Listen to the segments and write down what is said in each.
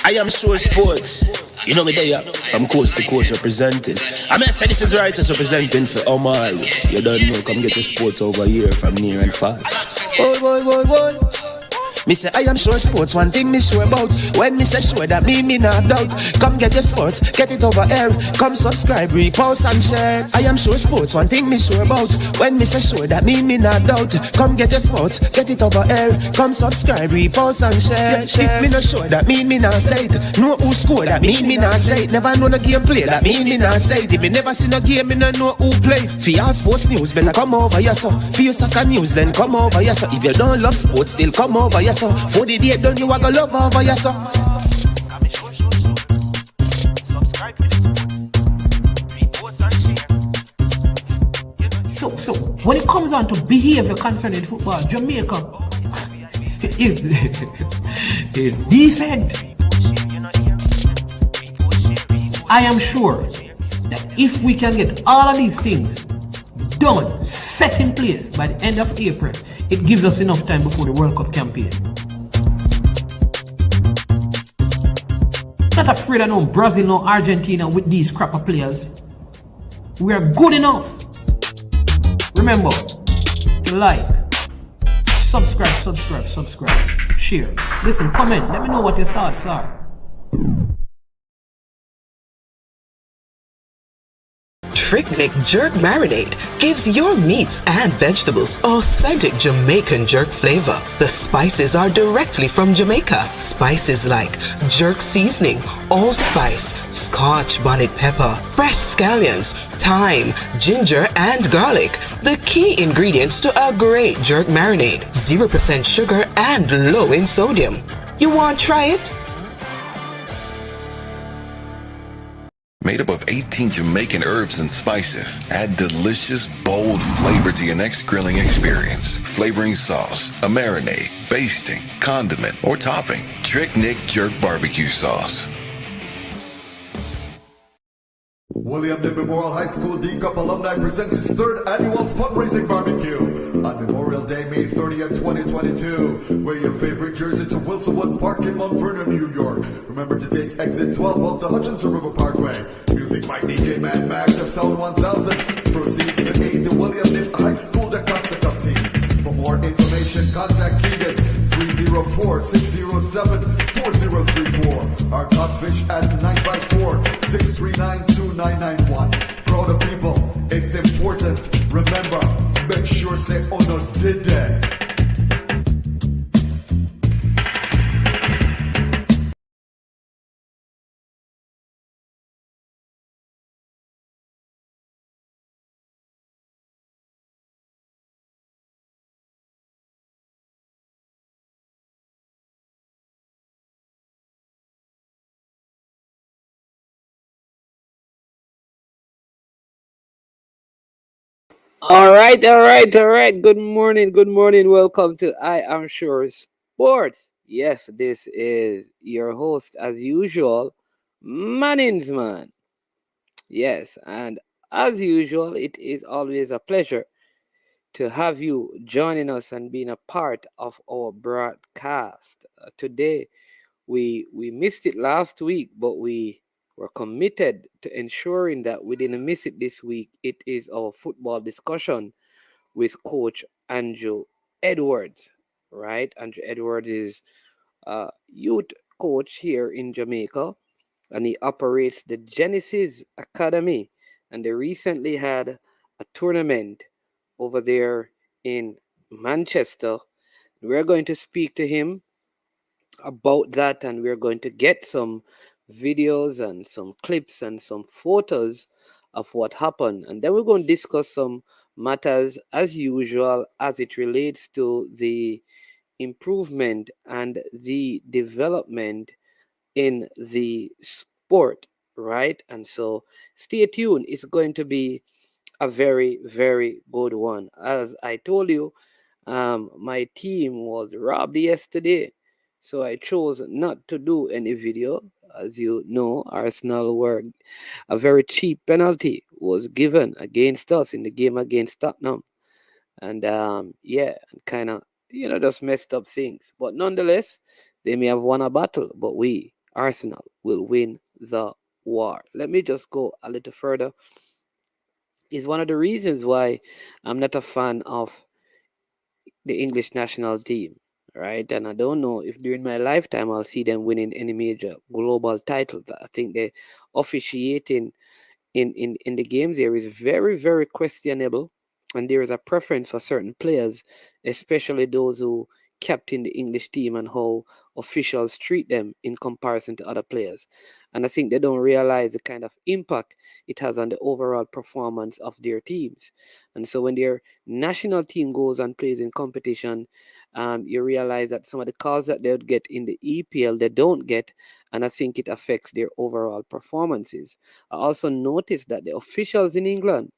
I am sure sports. You know me there, I'm coast to coast representing. I mean, I say this is righteous representing for Omar. You don't know, come get the sports over here from near and far. Boy. Me say I am sure sports, one thing me sure about. When me say sure, that me not doubt. Come get your sports, get it over here. Come subscribe, repost and share. I am sure sports, one thing me sure about. When me say sure, that me not doubt. Come get your sports, get it over here. Come subscribe, repost and share. If me not sure, that me not say it. Know who score, that me not say it. Never know no game play, that me not say it. If me never see no game, me not know who play. For your sports news, better come over here so. For your soccer news, then come over here so. If you don't love sports, still come over here so. For the day done, you are gonna love over here so. So when it comes on to behavior concerning football, Jamaica is decent. I am sure that if we can get all of these things done, set in place by the end of April, it gives us enough time before the World Cup campaign. Not afraid of no Brazil, no Argentina with these crap of players. We are good enough. Remember, like, subscribe, share. Listen, comment, let me know what your thoughts are. Trick Jerk Marinade gives your meats and vegetables authentic Jamaican jerk flavor. The spices are directly from Jamaica. Spices like jerk seasoning, allspice, Scotch bonnet pepper, fresh scallions, thyme, ginger, and garlic. The key ingredients to a great jerk marinade. 0% sugar and low in sodium. You want to try it? Made up of 18 Jamaican herbs and spices. Add delicious, bold flavor to your next grilling experience. Flavoring sauce, a marinade, basting, condiment, or topping. Trick Nick Jerk Barbecue Sauce. William Knibb Memorial High School D Cup Alumni presents its third annual fundraising barbecue on Memorial Day, May 30th, 2022. Wear your favorite jersey to Wilsonwood Park in Mount Vernon, New York. Remember to take exit 12 off the Hutchinson River Parkway. Music by DJ Mad Max of Sound 1000. Proceeds to aid the William Knibb High School Costa Cup team. For more information, contact Keegan 304-607-4034. Our Codfish at 954-639-2991. Proud of people, it's important. Remember, make sure say oh no did that. All right. Good morning. Welcome to I Am Sure Sports. Yes, this is your host, as usual, Manningsman. Yes, and as usual, it is always a pleasure to have you joining us and being a part of our broadcast. Today, we missed it last week, but we were committed to ensuring that we didn't miss it this week. It is our football discussion with Coach Andrew Edwards, right? Andrew Edwards is a youth coach here in Jamaica, and he operates the Genesis Academy. And they recently had a tournament over there in Manchester. We're going to speak to him about that, and we're going to get some videos and some clips and some photos of what happened, and then we're going to discuss some matters as usual as it relates to the improvement and the development in the sport, right? And so stay tuned. It's going to be a very, very good one. As I told you, my team was robbed yesterday, so I chose not to do any video. As you know, Arsenal were a very cheap penalty was given against us in the game against Tottenham, and kind of just messed up things. But nonetheless, they may have won a battle, but we Arsenal will win the war. Let me just go a little further. Is one of the reasons why I'm not a fan of the English national team, right? And I don't know if during my lifetime I'll see them winning any major global title. I think the officiating in the games there is very, very questionable. And there is a preference for certain players, especially those who captain the English team and how officials treat them in comparison to other players. And I think they don't realize the kind of impact it has on the overall performance of their teams. And so when their national team goes and plays in competition, you realize that some of the calls that they would get in the EPL, they don't get. And I think it affects their overall performances. I also noticed that the officials in England,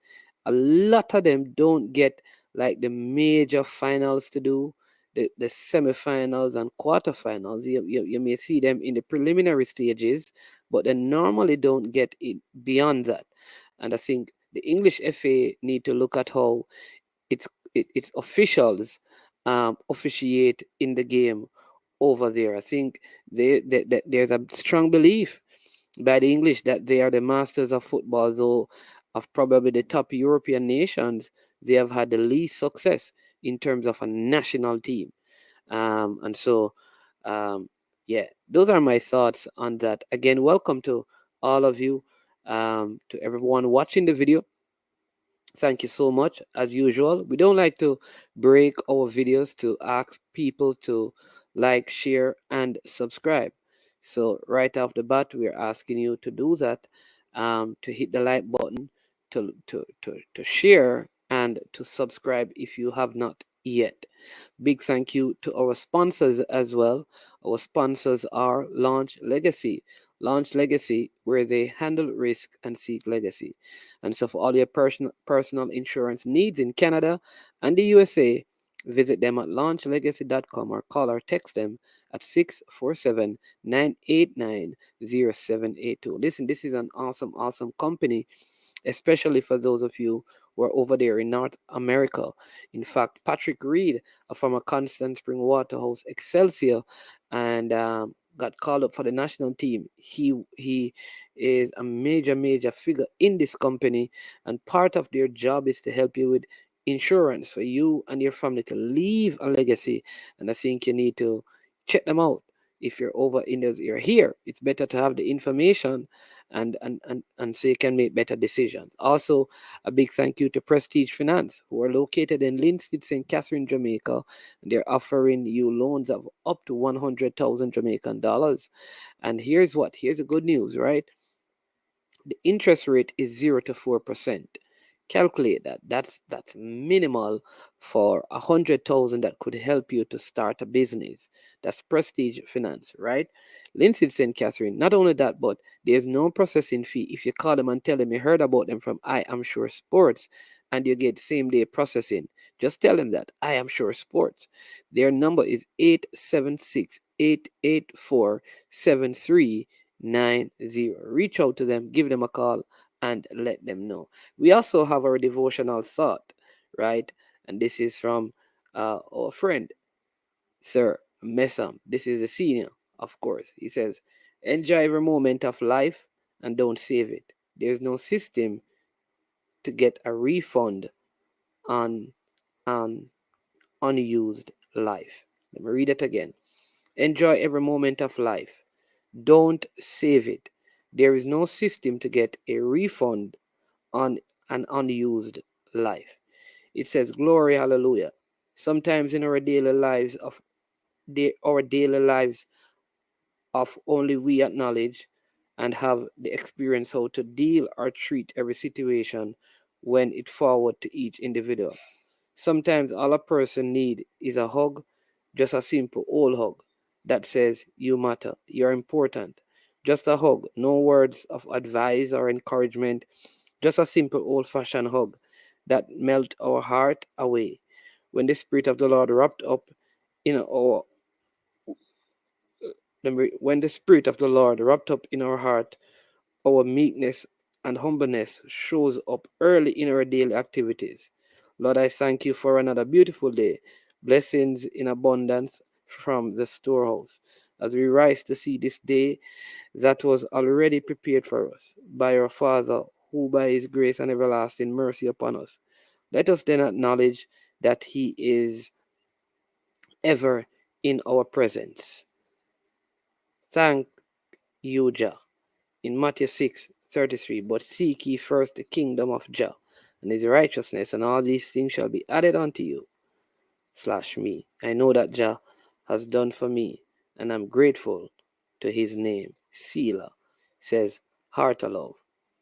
a lot of them don't get like the major finals to do, the semifinals and quarterfinals. You may see them in the preliminary stages, but they normally don't get it beyond that. And I think the English FA need to look at how its officials officiate in the game over there. I think there's a strong belief by the English that they are the masters of football, though of probably the top European nations, they have had the least success in terms of a national team. And so, yeah, those are my thoughts on that. Again, welcome to all of you, to everyone watching the video. Thank you so much. As usual, we don't like to break our videos to ask people to like, share, and subscribe. So right off the bat, we're asking you to do that, to hit the like button, to share, and to subscribe if you have not yet. Big thank you to our sponsors as well. Our sponsors are Launch Legacy. Launch Legacy, where they handle risk and seek legacy. And so, for all your personal insurance needs in Canada and the USA, visit them at launchlegacy.com or call or text them at 647-989-0782. Listen, this is an awesome, awesome company, especially for those of you who are over there in North America. In fact, Patrick Reed, a former Constant Spring Waterhouse Excelsior, and got called up for the national team. He is a major, major figure in this company, and part of their job is to help you with insurance for you and your family to leave a legacy. And I think you need to check them out. If you're over in those, you're here, it's better to have the information and so you can make better decisions. Also, a big thank you to Prestige Finance, who are located in Linstead, St. Catherine, Jamaica. They're offering you loans of up to 100,000 Jamaican dollars. And here's the good news, right? The interest rate is 0 to 4%. Calculate that. That's minimal for 100,000 that could help you to start a business. That's Prestige Finance, right? Lindsay St. Catherine. Not only that, but there's no processing fee if you call them and tell them you heard about them from I Am Sure Sports, and you get same day processing. Just tell them that I Am Sure Sports. Their number is 876-884-7390. Reach out to them, give them a call, and let them know. We also have our devotional thought, right? And this is from our friend, Sir Messam. This is the senior, of course. He says, enjoy every moment of life and don't save it. There's no system to get a refund on an unused life. Let me read it again. Enjoy every moment of life. Don't save it. There is no system to get a refund on an unused life. It says, glory, hallelujah. Sometimes in our daily lives of only we acknowledge and have the experience how to deal or treat every situation when it forward to each individual. Sometimes all a person need is a hug, just a simple old hug that says you matter, you're important. Just a hug, no words of advice or encouragement, just a simple old-fashioned hug that melt our heart away. When the Spirit of the Lord wrapped up in our when the Spirit of the Lord wrapped up in our heart, our meekness and humbleness shows up early in our daily activities. Lord, I thank you for another beautiful day. Blessings in abundance from the storehouse. as we rise to see this day that was already prepared for us by our Father, who by his grace and everlasting mercy upon us. Let us then acknowledge that he is ever in our presence. Thank you, Jah. In Matthew 6:33, but seek ye first the kingdom of Jah and his righteousness, and all these things shall be added unto you. /me. I know that Jah has done for me, and I'm grateful to his name. Selah says, heart of love.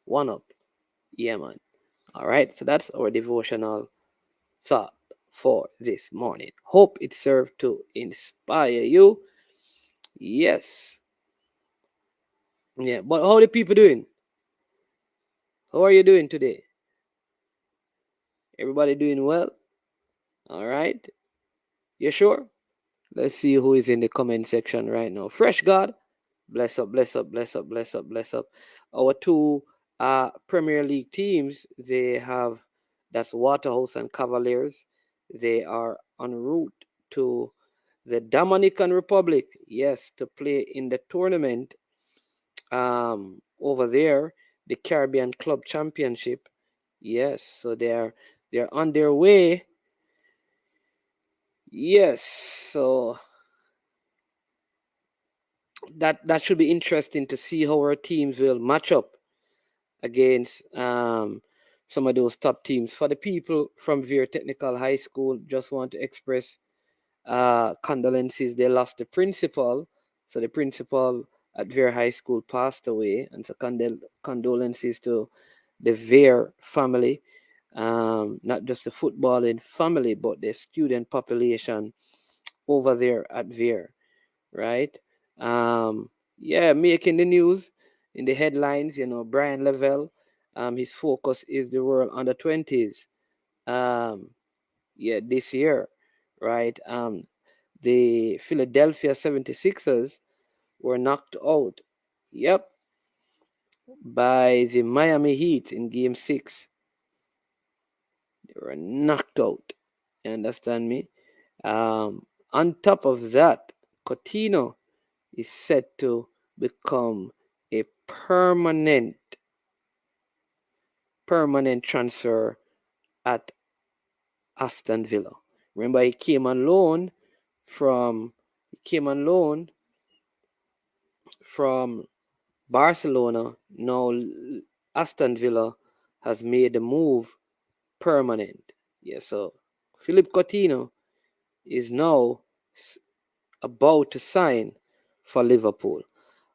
One up. Yeah, man. All right, so that's our devotional thought for this morning. Hope it served to inspire you. Yes. Yeah, but how are the people doing? How are you doing today? Everybody doing well? All right. You sure? Let's see who is in the comment section right now. Fresh God, bless up, bless up, bless up, bless up, bless up. Our two Premier League teams, they have, that's Waterhouse and Cavaliers. They are en route to the Dominican Republic, yes, to play in the tournament over there, the Caribbean Club Championship. Yes, so they're on their way. Yes, so that should be interesting to see how our teams will match up against some of those top teams. For the people from Veer Technical High School, just want to express condolences. They lost the principal, so the principal at Veer High School passed away, and so condolences to the Veer family, not just the footballing family, but the student population over there at Veer, right? Yeah, making the news in the headlines, Brian Lavelle, his focus is the world under 20s. Yeah, this year, right? The Philadelphia 76ers were knocked out, yep, by the Miami Heat in game 6. They were knocked out. You understand me? On top of that, Coutinho is set to become a permanent transfer at Aston Villa. Remember, he came on loan from Barcelona. Now Aston Villa has made the move permanent. Yeah, so Philippe Coutinho is now about to sign for Liverpool.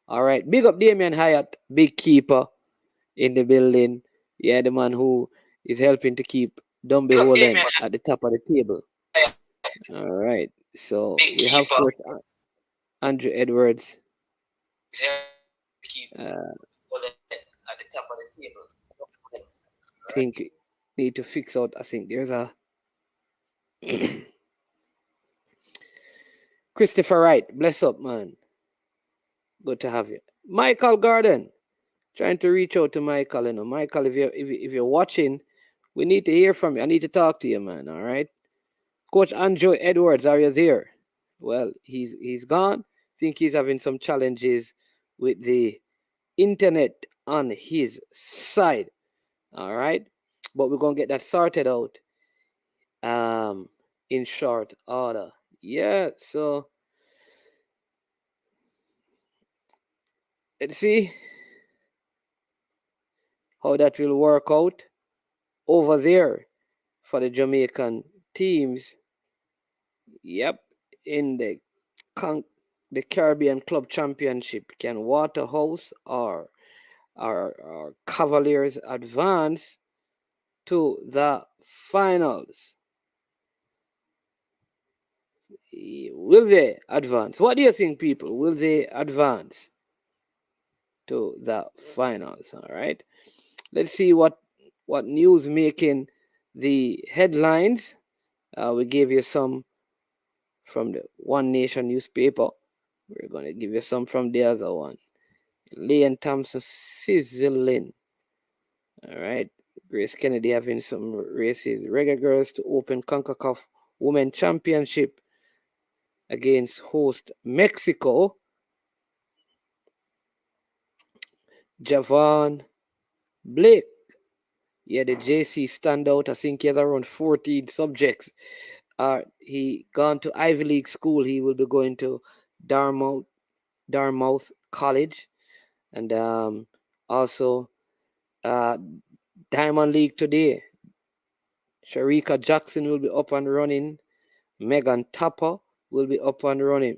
All right, big up Damian Hyatt, big keeper in the building. Yeah, the man who is helping to keep Dumbe Holland at the top of the table. All right, so we have Coach Andrew Edwards. Think need to fix out. I think there's a Christopher Wright. Bless up, man. Good to have you, Michael Garden. Trying to reach out to Michael. Michael, if you're watching, we need to hear from you. I need to talk to you, man. All right, Coach Andrew Edwards, are you there? Well, he's gone. Think he's having some challenges with the internet on his side. All right, but we're gonna get that sorted out in short order. Yeah, so let's see how that will work out over there for the Jamaican teams. Yep, in the Caribbean Club Championship, can Waterhouse or Cavaliers advance to the finals? Will they advance? What do you think, people? Will they advance to the finals? All right. Let's see what news making the headlines. We gave you some from the One Nation newspaper. We're going to give you some from the other one. Leon Thompson sizzling. All right. Grace Kennedy having some races. Reggae Girls to open CONCACAF Women Championship against host Mexico. Javon Blake. Yeah, the JC standout. I think he has around 14 subjects. He gone to Ivy League school. He will be going to Dartmouth, Dartmouth College, and also uh, Diamond League today. Sharika Jackson will be up and running. Megan Tapper will be up and running.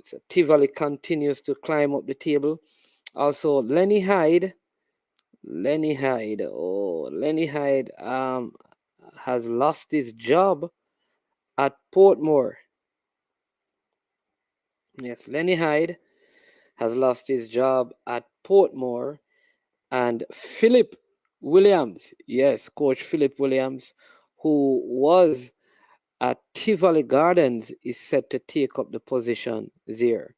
So Tivoli continues to climb up the table. Also, Lenny Hyde. Lenny Hyde has lost his job at Portmore. Yes, Lenny Hyde has lost his job at Portmore, and Philip Williams, yes, Coach Philip Williams, who was at Tivoli Gardens, is set to take up the position there.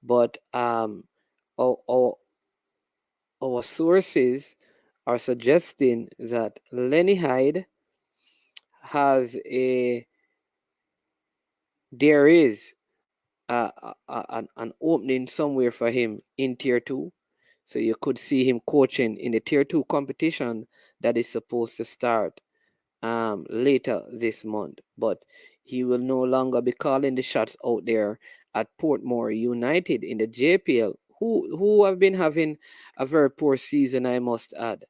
But our, our, our sources are suggesting that Lenny Hyde has there is an opening somewhere for him in Tier 2. So you could see him coaching in the Tier 2 competition that is supposed to start later this month. But he will no longer be calling the shots out there at Portmore United in the JPL, who have been having a very poor season, I must add.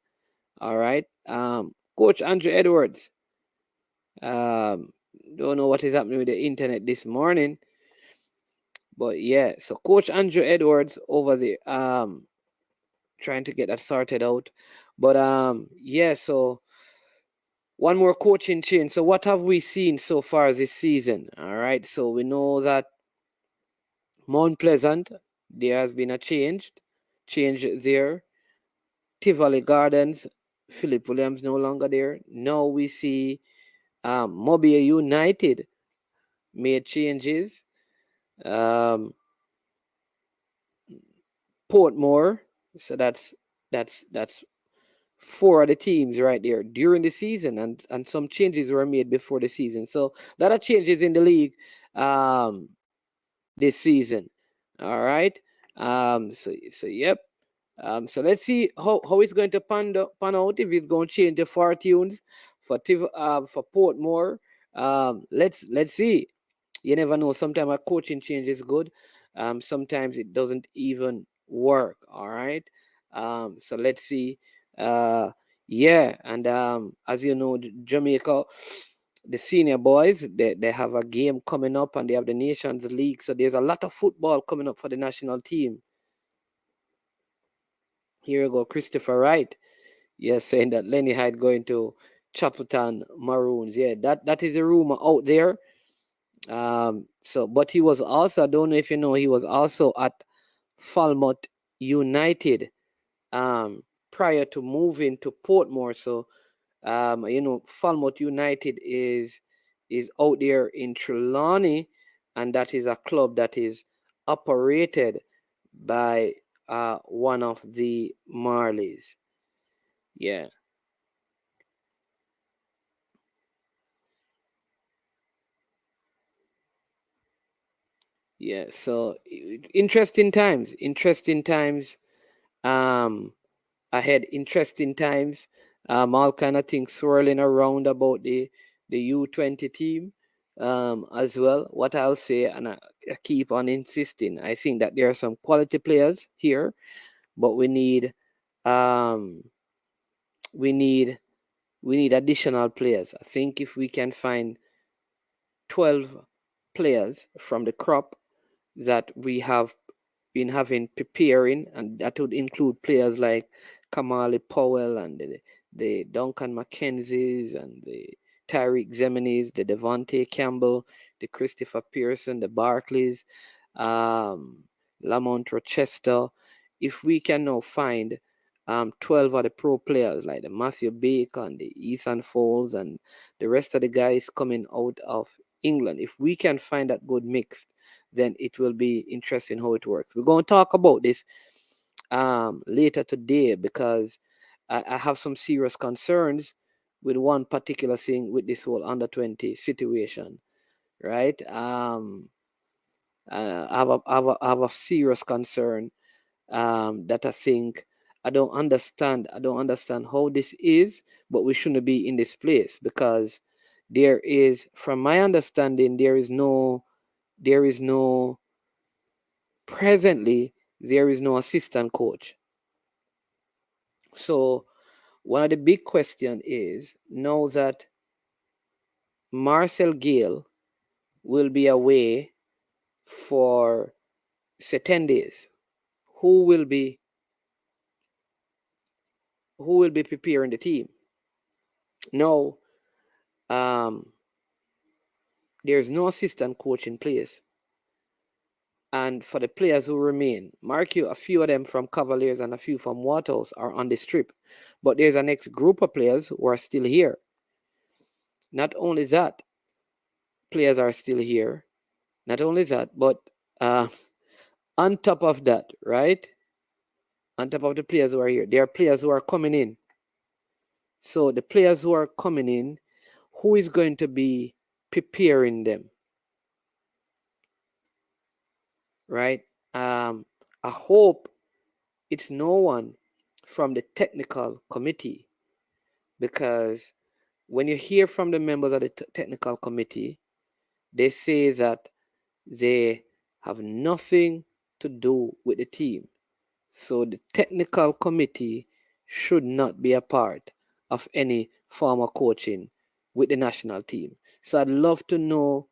All right. Coach Andrew Edwards. Um, don't know what is happening with the internet this morning. But yeah, so Coach Andrew Edwards over the trying to get that sorted out. But yeah, so one more coaching change. So what have we seen so far this season? All right, so we know that Mount Pleasant, there has been a change there. Tivoli Gardens, Philip Williams no longer there. Now we see Mobile United made changes. Portmore, so that's four of the teams right there during the season, and some changes were made before the season. So a lot of changes in the league this season. All right. So yep. So let's see how it's going to pan out, if it's going to change the fortunes for Portmore. Let's see. You never know. Sometimes a coaching change is good. Sometimes it doesn't even work. All right. So let's see. Yeah, and as you know, Jamaica, the senior boys, they have a game coming up, and they have the Nations League. So there's a lot of football coming up for the national team. Here we go, Christopher Wright. Yes, saying that Lenny Hyde going to Chapelton Maroons. Yeah, that is a rumor out there. So, but he was also, I don't know if you know, he was also at Falmouth United prior to moving to Portmore. So, Falmouth United is out there in Trelawney, and that is a club that is operated by one of the Marleys. Yeah. Yeah, so interesting times ahead, interesting times, all kind of things swirling around about the U20 team as well. What I'll say, and I keep on insisting, I think that there are some quality players here, but we need um we need additional players. I think if we can find 12 players from the crop that we have been having preparing, and that would include players like Kamali Powell and the Duncan McKenzie's and the Tyreek Zeminis, the Devontae Campbell, the Christopher Pearson, the Barclays, Lamont Rochester. If we can now find 12 of the pro players like the Matthew Baker and the Ethan Foles and the rest of the guys coming out of England, if we can find that good mix, then it will be interesting how it works. We're going to talk about this later today, because I have some serious concerns with one particular thing with this whole under 20 situation, right? I have a serious concern that I think I don't understand. I don't understand how this is, but we shouldn't be in this place because there is, from my understanding, there is no presently there is no assistant coach. So one of the big question is now that Marcel Gale will be away for say 10 days. Who will be preparing the team? No, um, there's no assistant coach in place. And for the players who remain, mark you, a few of them from Cavaliers and a few from Waterhouse are on the strip. But there's a next group of players who are still here. Not only that, players are still here. Not only that, but on top of that, right? On top of the players who are here, there are players who are coming in. So the players who are coming in, who is going to be preparing them? Right? I hope it's no one from the technical committee, because when you hear from the members of the technical committee, they say that they have nothing to do with the team. So the technical committee should not be a part of any form of coaching with the national team. So I'd love to know.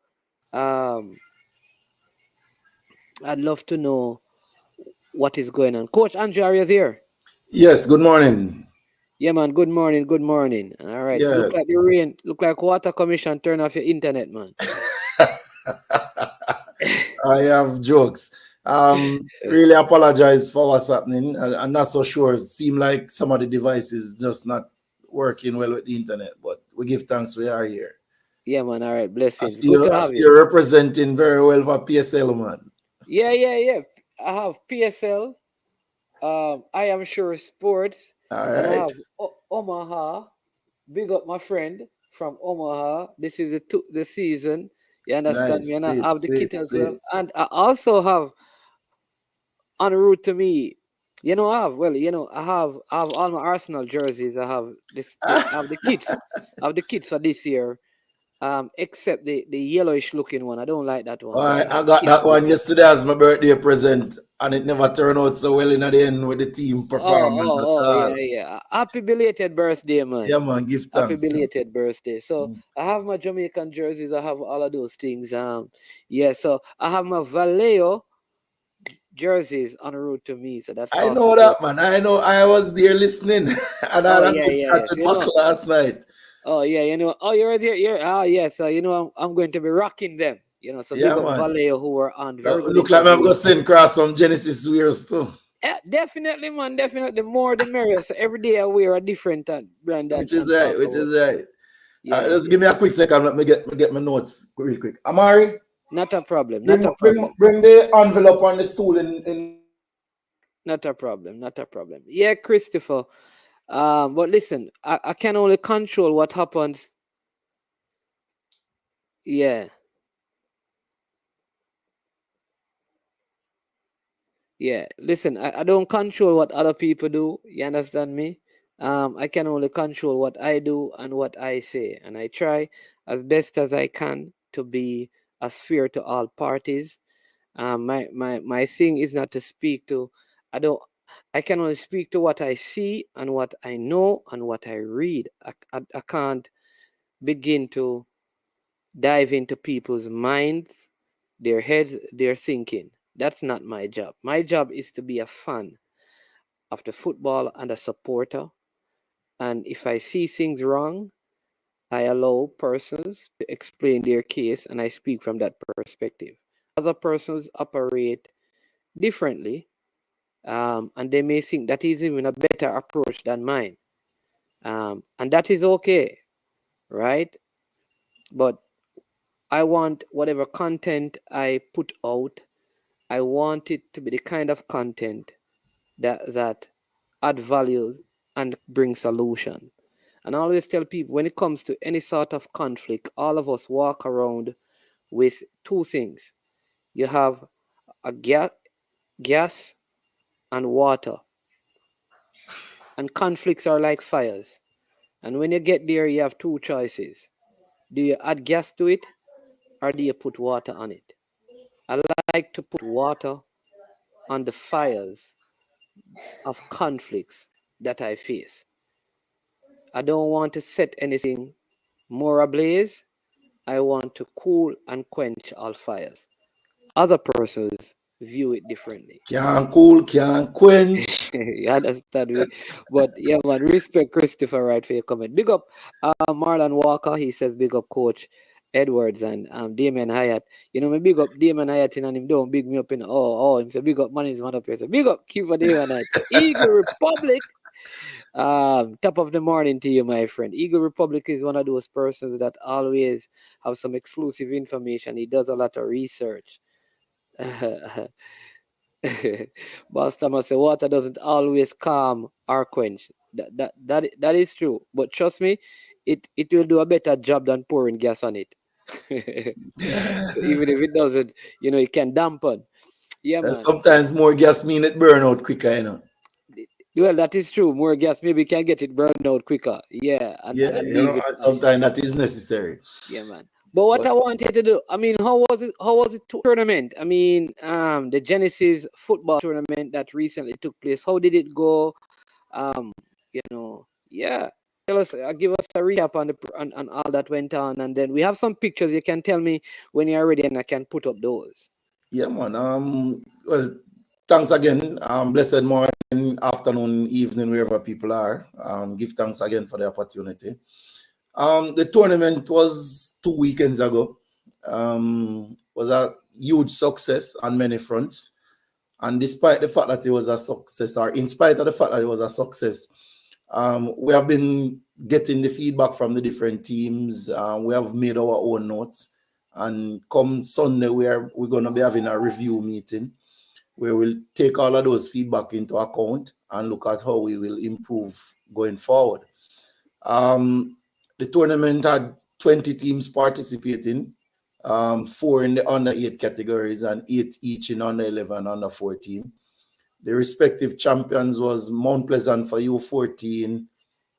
I'd love to know what is going on. Coach Andrew, are you there? Yes, good morning. Yeah, man. Good morning. Good morning. All right. Yeah. Look like the rain. Look like water commission. Turn off your internet, man. I have jokes. Really apologize for what's happening. I'm not so sure. It seems like some of the devices just not working well with the internet, but we give thanks we are here. Yeah, man. All right. I Blessings. see Good you, to I have see you. you representing very well for PSL, man. Yeah. I have PSL. I am sure sports, All and I right. have Omaha. Big up my friend from Omaha. This is the season. You understand me? Nice. And I Sweet, have the kit sweet, as well. sweet. And I also have en route to me. I have all my Arsenal jerseys. I have I have the kits. I have the kits for this year. Except the yellowish looking one. I don't like that one, but I I have got kits that for it. one yesterday as my birthday present, and it never turned out so well in the end with the team performance at Yeah, all. yeah. Happy belated birthday, man. Yeah, man, give Happy thanks. belated birthday. So I have my Jamaican jerseys. I have all of those things. Yeah. So I have my Vallejo jerseys en route to me. So that's I also know good. that, man. I know I was there listening, and I Oh had a yeah, good yeah, catch yes. with back last night. Oh yeah, Oh, you're there. Yeah. So I'm going to be rocking them. So big Yeah, up man. Vallejo who were on So very good look like I'm interview gonna yesterday. send across some Genesis wears too, Yeah, definitely, man. Definitely, more the merrier. So every day I wear a different brand which and is right, talk which about. is right. Yeah, man. Just give me a quick second. Let me get my notes real quick. Amari, Not a problem. Not bring a problem. bring the envelope on the stool in. Not a problem. Not a problem. Yeah, Christopher. But listen, I can only control what happens. Yeah, yeah. Listen, I don't control what other people do. You understand me? I can only control what I do and what I say, and I try as best as I can to be as fair to all parties. My thing is not to speak to. I don't. I can only speak to what I see and what I know and what I read. I can't begin to dive into people's minds, their heads, their thinking. That's not my job. My job is to be a fan of the football and a supporter. And if I see things wrong, I allow persons to explain their case and I speak from that perspective. Other persons operate differently, and they may think that is even a better approach than mine. And that is okay, right? But I want whatever content I put out, I want it to be the kind of content that add value and bring solution. And I always tell people when it comes to any sort of conflict, all of us walk around with two things. You have a gas and water. And conflicts are like fires. And when you get there, you have two choices. Do you add gas to it or do you put water on it? I like to put water on the fires of conflicts that I face. I don't want to set anything more ablaze. I want to cool and quench all fires. Other persons view it differently. Can't cool, can't quench. You understand me? But yeah, man, respect Christopher Wright for your comment. Big up Marlon Walker. He says big up Coach Edwards and Damien Hyatt. You know, me big up Damien Hyatt and him don't big me up in him say big up money's man up here. So big up keep for Damien Hyatt. Eagle Republic. Top of the morning to you, my friend. Eagle Republic is one of those persons that always have some exclusive information. He does a lot of research. Boss Thomas say water doesn't always calm or quench. That is true. But trust me, it will do a better job than pouring gas on it. So even if it doesn't, it can dampen. Yeah, And man. sometimes more gas mean it burn out quicker, you know. Well, that is true. More gas maybe can get it burned out quicker. Yeah, and leave it. And sometimes that is necessary. Yeah, man. But what I wanted to do, I mean, how was it? How was it tournament? I mean, the Genesis football tournament that recently took place. How did it go? Yeah. Tell us, give us a recap on all that went on, and then we have some pictures. You can tell me when you're ready, and I can put up those. Yeah, man. Well, thanks again. Blessed morning, afternoon, evening, wherever people are. Give thanks again for the opportunity. The tournament was 2 weekends ago. Was a huge success on many fronts. And despite the fact that it was a success, or in spite of the fact that it was a success, we have been getting the feedback from the different teams. We have made our own notes. And come Sunday, we're going to be having a review meeting where we'll take all of those feedback into account and look at how we will improve going forward. The tournament had 20 teams participating, 4 in the under 8 categories and 8 each in under 11, under 14. The respective champions was Mount Pleasant for U14,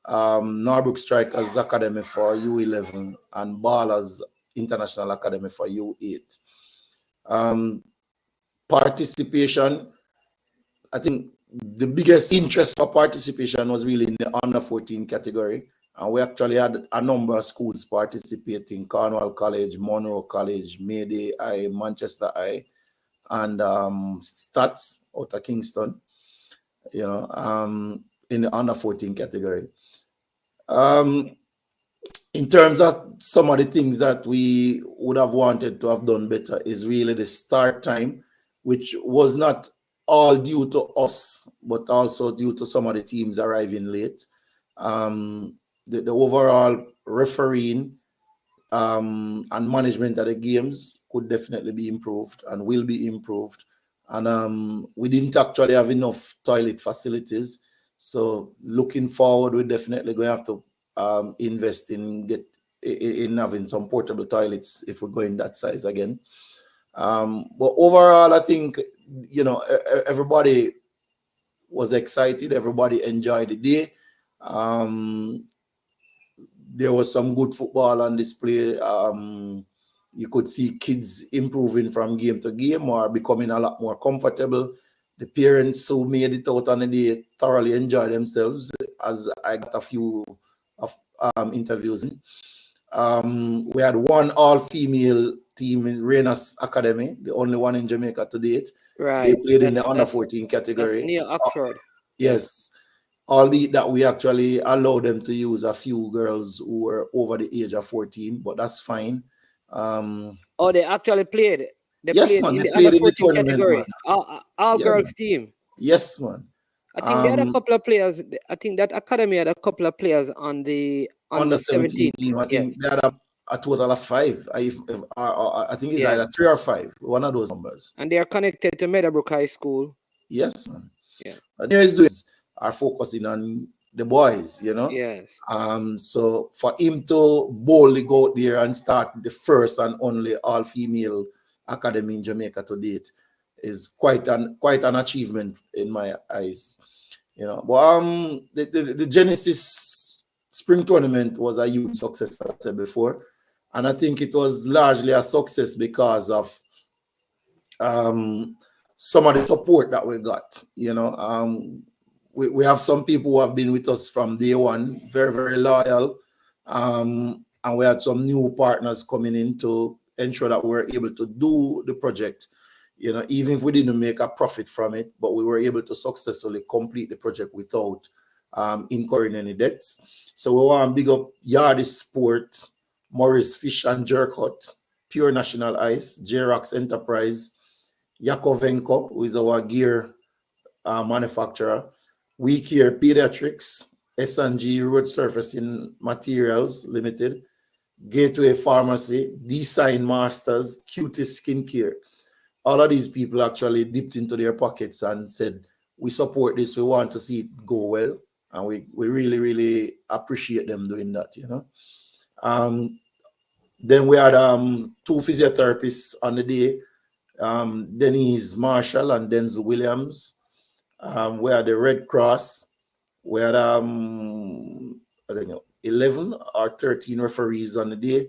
Norbrook Strikers Academy for U11, and Ballers International Academy for U8. Participation, I think the biggest interest for participation was really in the under 14 category. And we actually had a number of schools participating: Cornwall College, Monroe College, Mayday High, Manchester High, and Stats out of Kingston, in the under 14 category. In terms of some of the things that we would have wanted to have done better is really the start time, which was not all due to us, but also due to some of the teams arriving late. The overall refereeing and management of the games could definitely be improved and will be improved. And we didn't actually have enough toilet facilities. So looking forward, we're definitely going to have to invest in having some portable toilets if we're going that size again. But overall, I think, everybody was excited. Everybody enjoyed the day. There was some good football on display. You could see kids improving from game to game or becoming a lot more comfortable. The parents who made it out on the day thoroughly enjoyed themselves, as I got a few of interviews. We had one all-female team in Renas Academy, the only one in Jamaica to date. Right. They played in the under 14 category. That's near Oxford. Yes. Albeit that we actually allowed them to use a few girls who were over the age of 14, but that's fine. They actually played. They yes, played man. in They the played under in the 14 tournament, category. man. All Yeah, girls man. team. Yes, man. I think they had a couple of players. I think that academy had a couple of players on the under 17 team. I think Yes. they had a total of 5. I think it's Yeah. either 3 or 5. One of those numbers. And they are connected to Meadowbrook High School. Yes, man. Yeah. And here's doing are focusing on the boys, Yes. So for him to boldly go out there and start the first and only all-female academy in Jamaica to date, is quite an achievement in my eyes. But the Genesis Spring Tournament was a huge success, as I said before, and I think it was largely a success because of um, some of the support that we got. We have some people who have been with us from day one, very, very loyal. And we had some new partners coming in to ensure that we were able to do the project, even if we didn't make a profit from it, but we were able to successfully complete the project without incurring any debts. So we want to big up Yardi Sport, Morris Fish and Jerk Hut, Pure National Ice, J-Rox Enterprise, Yakovenko, who is our gear manufacturer, We Care Pediatrics, S&G Road Surfacing Materials Limited, Gateway Pharmacy, Design Masters, Cutie Skincare. All of these people actually dipped into their pockets and said, we support this, we want to see it go well. And we really, really appreciate them doing that, Then we had two physiotherapists on the day, Denise Marshall and Denzel Williams. We had the Red Cross. We had I think 11 or 13 referees on the day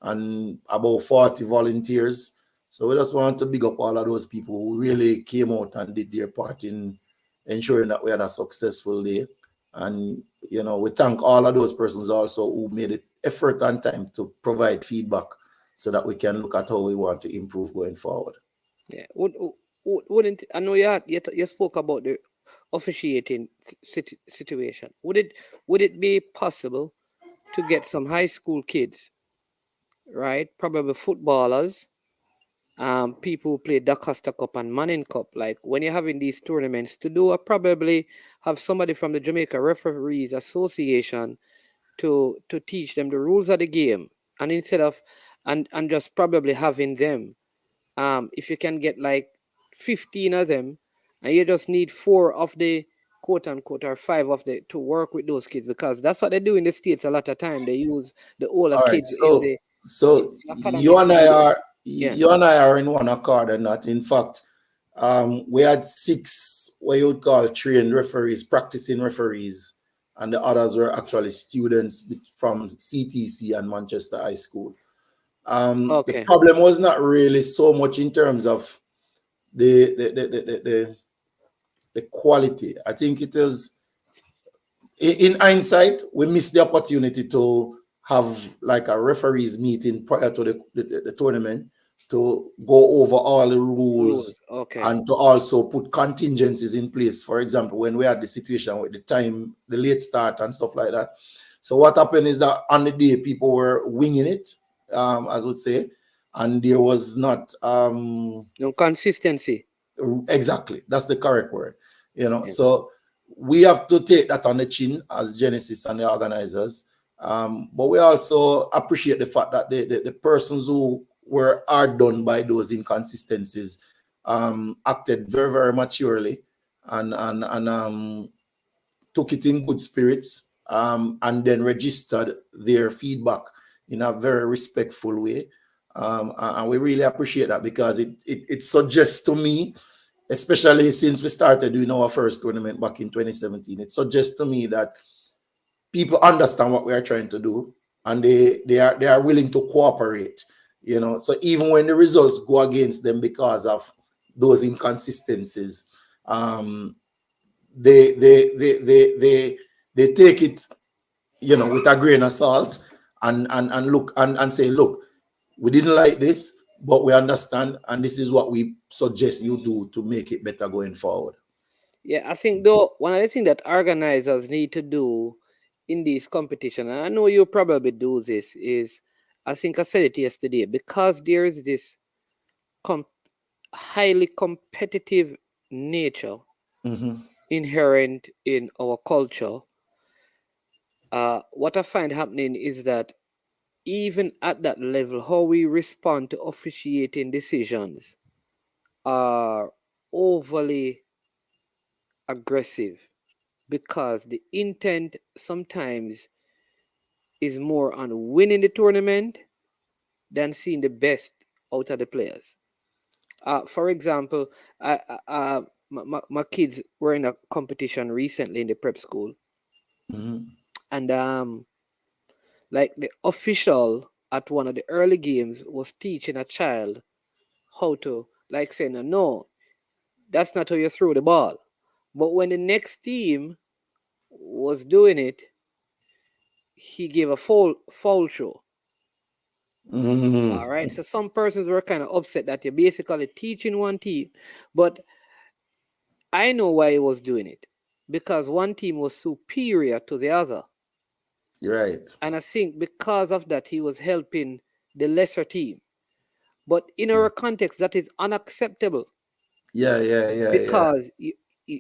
and about 40 volunteers. So we just want to big up all of those people who really came out and did their part in ensuring that we had a successful day. And we thank all of those persons also who made it effort and time to provide feedback so that we can look at how we want to improve going forward. Yeah. Wouldn't I know you spoke about the officiating situation? Would it be possible to get some high school kids, right? Probably footballers, people who play DaCosta Cup and Manning Cup. Like when you're having these tournaments to do, probably have somebody from the Jamaica Referees Association to teach them the rules of the game, and instead of and just probably having them, if you can get like 15 of them, and you just need 4 of the quote unquote or 5 of the to work with those kids, because that's what they do in the States a lot of time. They use the older All right, kids in so the so academy you and I field. are Yeah. you and I are in one accord on that. In fact, we had 6 what you would call trained referees, practicing referees, and the others were actually students from CTC and Manchester High School. The Okay. problem was not really so much in terms of the quality. I think it is in hindsight, we missed the opportunity to have like a referees meeting prior to the tournament to go over all the rules Rules. Okay. and to also put contingencies in place. For example, when we had the situation with the late start and stuff like that. So what happened is that on the day people were winging it, as would say, and there was not No consistency. exactly, that's the correct word. Yeah. So we have to take that on the chin as Genesis and the organizers. But we also appreciate the fact that the persons who are done by those inconsistencies acted very, very maturely and took it in good spirits, and then registered their feedback in a very respectful way. And we really appreciate that because it suggests to me, especially since we started doing our first tournament back in 2017, it suggests to me that people understand what we are trying to do and they are willing to cooperate. So even when the results go against them because of those inconsistencies, they take it, with a grain of salt and look and say, look, we didn't like this, but we understand, and this is what we suggest you do to make it better going forward. Yeah, I think though one of the things that organizers need to do in these competition, and I know you probably do this, is I think I said it yesterday, because there is this com- highly competitive nature Mm-hmm. inherent in our culture. What I find happening is that even at that level, how we respond to officiating decisions are overly aggressive, because the intent sometimes is more on winning the tournament than seeing the best out of the players. For example, my kids were in a competition recently in the prep school, Mhm. and like the official at one of the early games was teaching a child how to, like, saying, no, that's not how you throw the ball. But when the next team was doing it, he gave a foul show. All Mhm. right. So some persons were kind of upset that you're basically teaching one team, but I know why he was doing it, because one team was superior to the other. Right. And I think because of that, he was helping the lesser team. But in our context, that is unacceptable, Yeah, yeah, yeah, yeah. because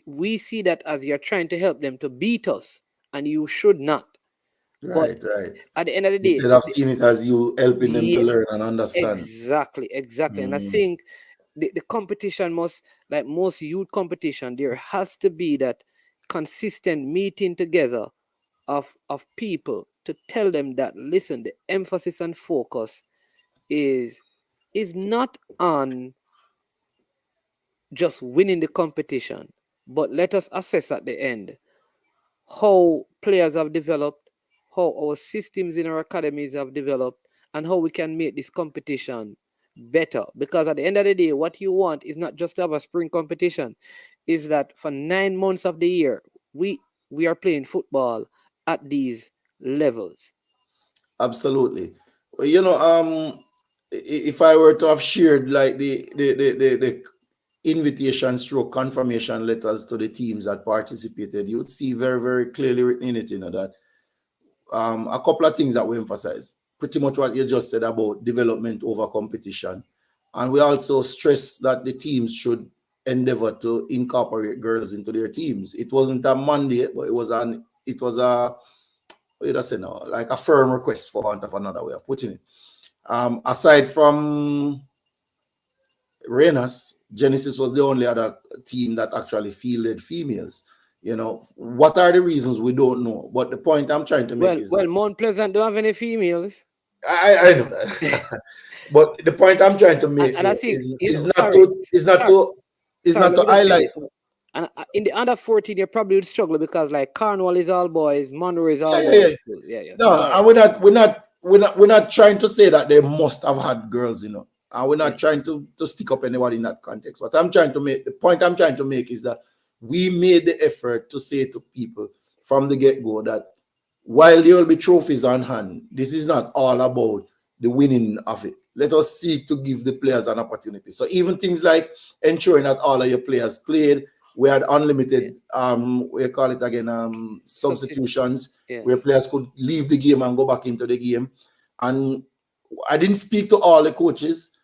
we see that as you're trying to help them to beat us, and you should not. But Right, right. at the end of the day, Instead of seeing it as you helping them to yeah, learn and understand. exactly, exactly. And I Mm. think the competition must, like most youth competition, there has to be that consistent meeting together of people to tell them that, listen, the emphasis and focus is not on just winning the competition, but let us assess at the end how players have developed, how our systems in our academies have developed, and how we can make this competition better. Because at the end of the day, what you want is not just to have a spring competition, is that for 9 months of the year, we we are playing football at these levels. Absolutely. Well, if I were to have shared like the invitation stroke confirmation letters to the teams that participated, you would see very, very clearly written in it, that a couple of things that we emphasize. Pretty much what you just said about development over competition. And we also stress that the teams should endeavor to incorporate girls into their teams. It wasn't a mandate, but it was a what did I say now? Like a firm request, for want of another way of putting it. Aside from Renas, Genesis was the only other team that actually fielded females. What are the reasons we don't know? But the point I'm trying to make Well, is that well, Mount Pleasant don't have any females. I know that. But the point I'm trying to make And I though think, is not sorry, to is not sorry, to is sorry, not let to me just say highlight. this. And in the under 14, you probably would struggle because like Cornwall is all boys, Monroe is all Yeah, yeah, yeah. boys school. Yeah, yeah. So No, go ahead. and we're not trying to say that they must have had girls, and we're Yeah, not trying to stick up anybody in that context. What I'm trying to make, the point I'm trying to make is that we made the effort to say to people from the get-go that while there will be trophies on hand, this is not all about the winning of it. Let us seek to give the players an opportunity. So even things like ensuring that all of your players played, we had yeah. unlimited we call it again Substitute. substitutions where Yes. players could leave the game and go back into the game. And I didn't speak to all the coaches.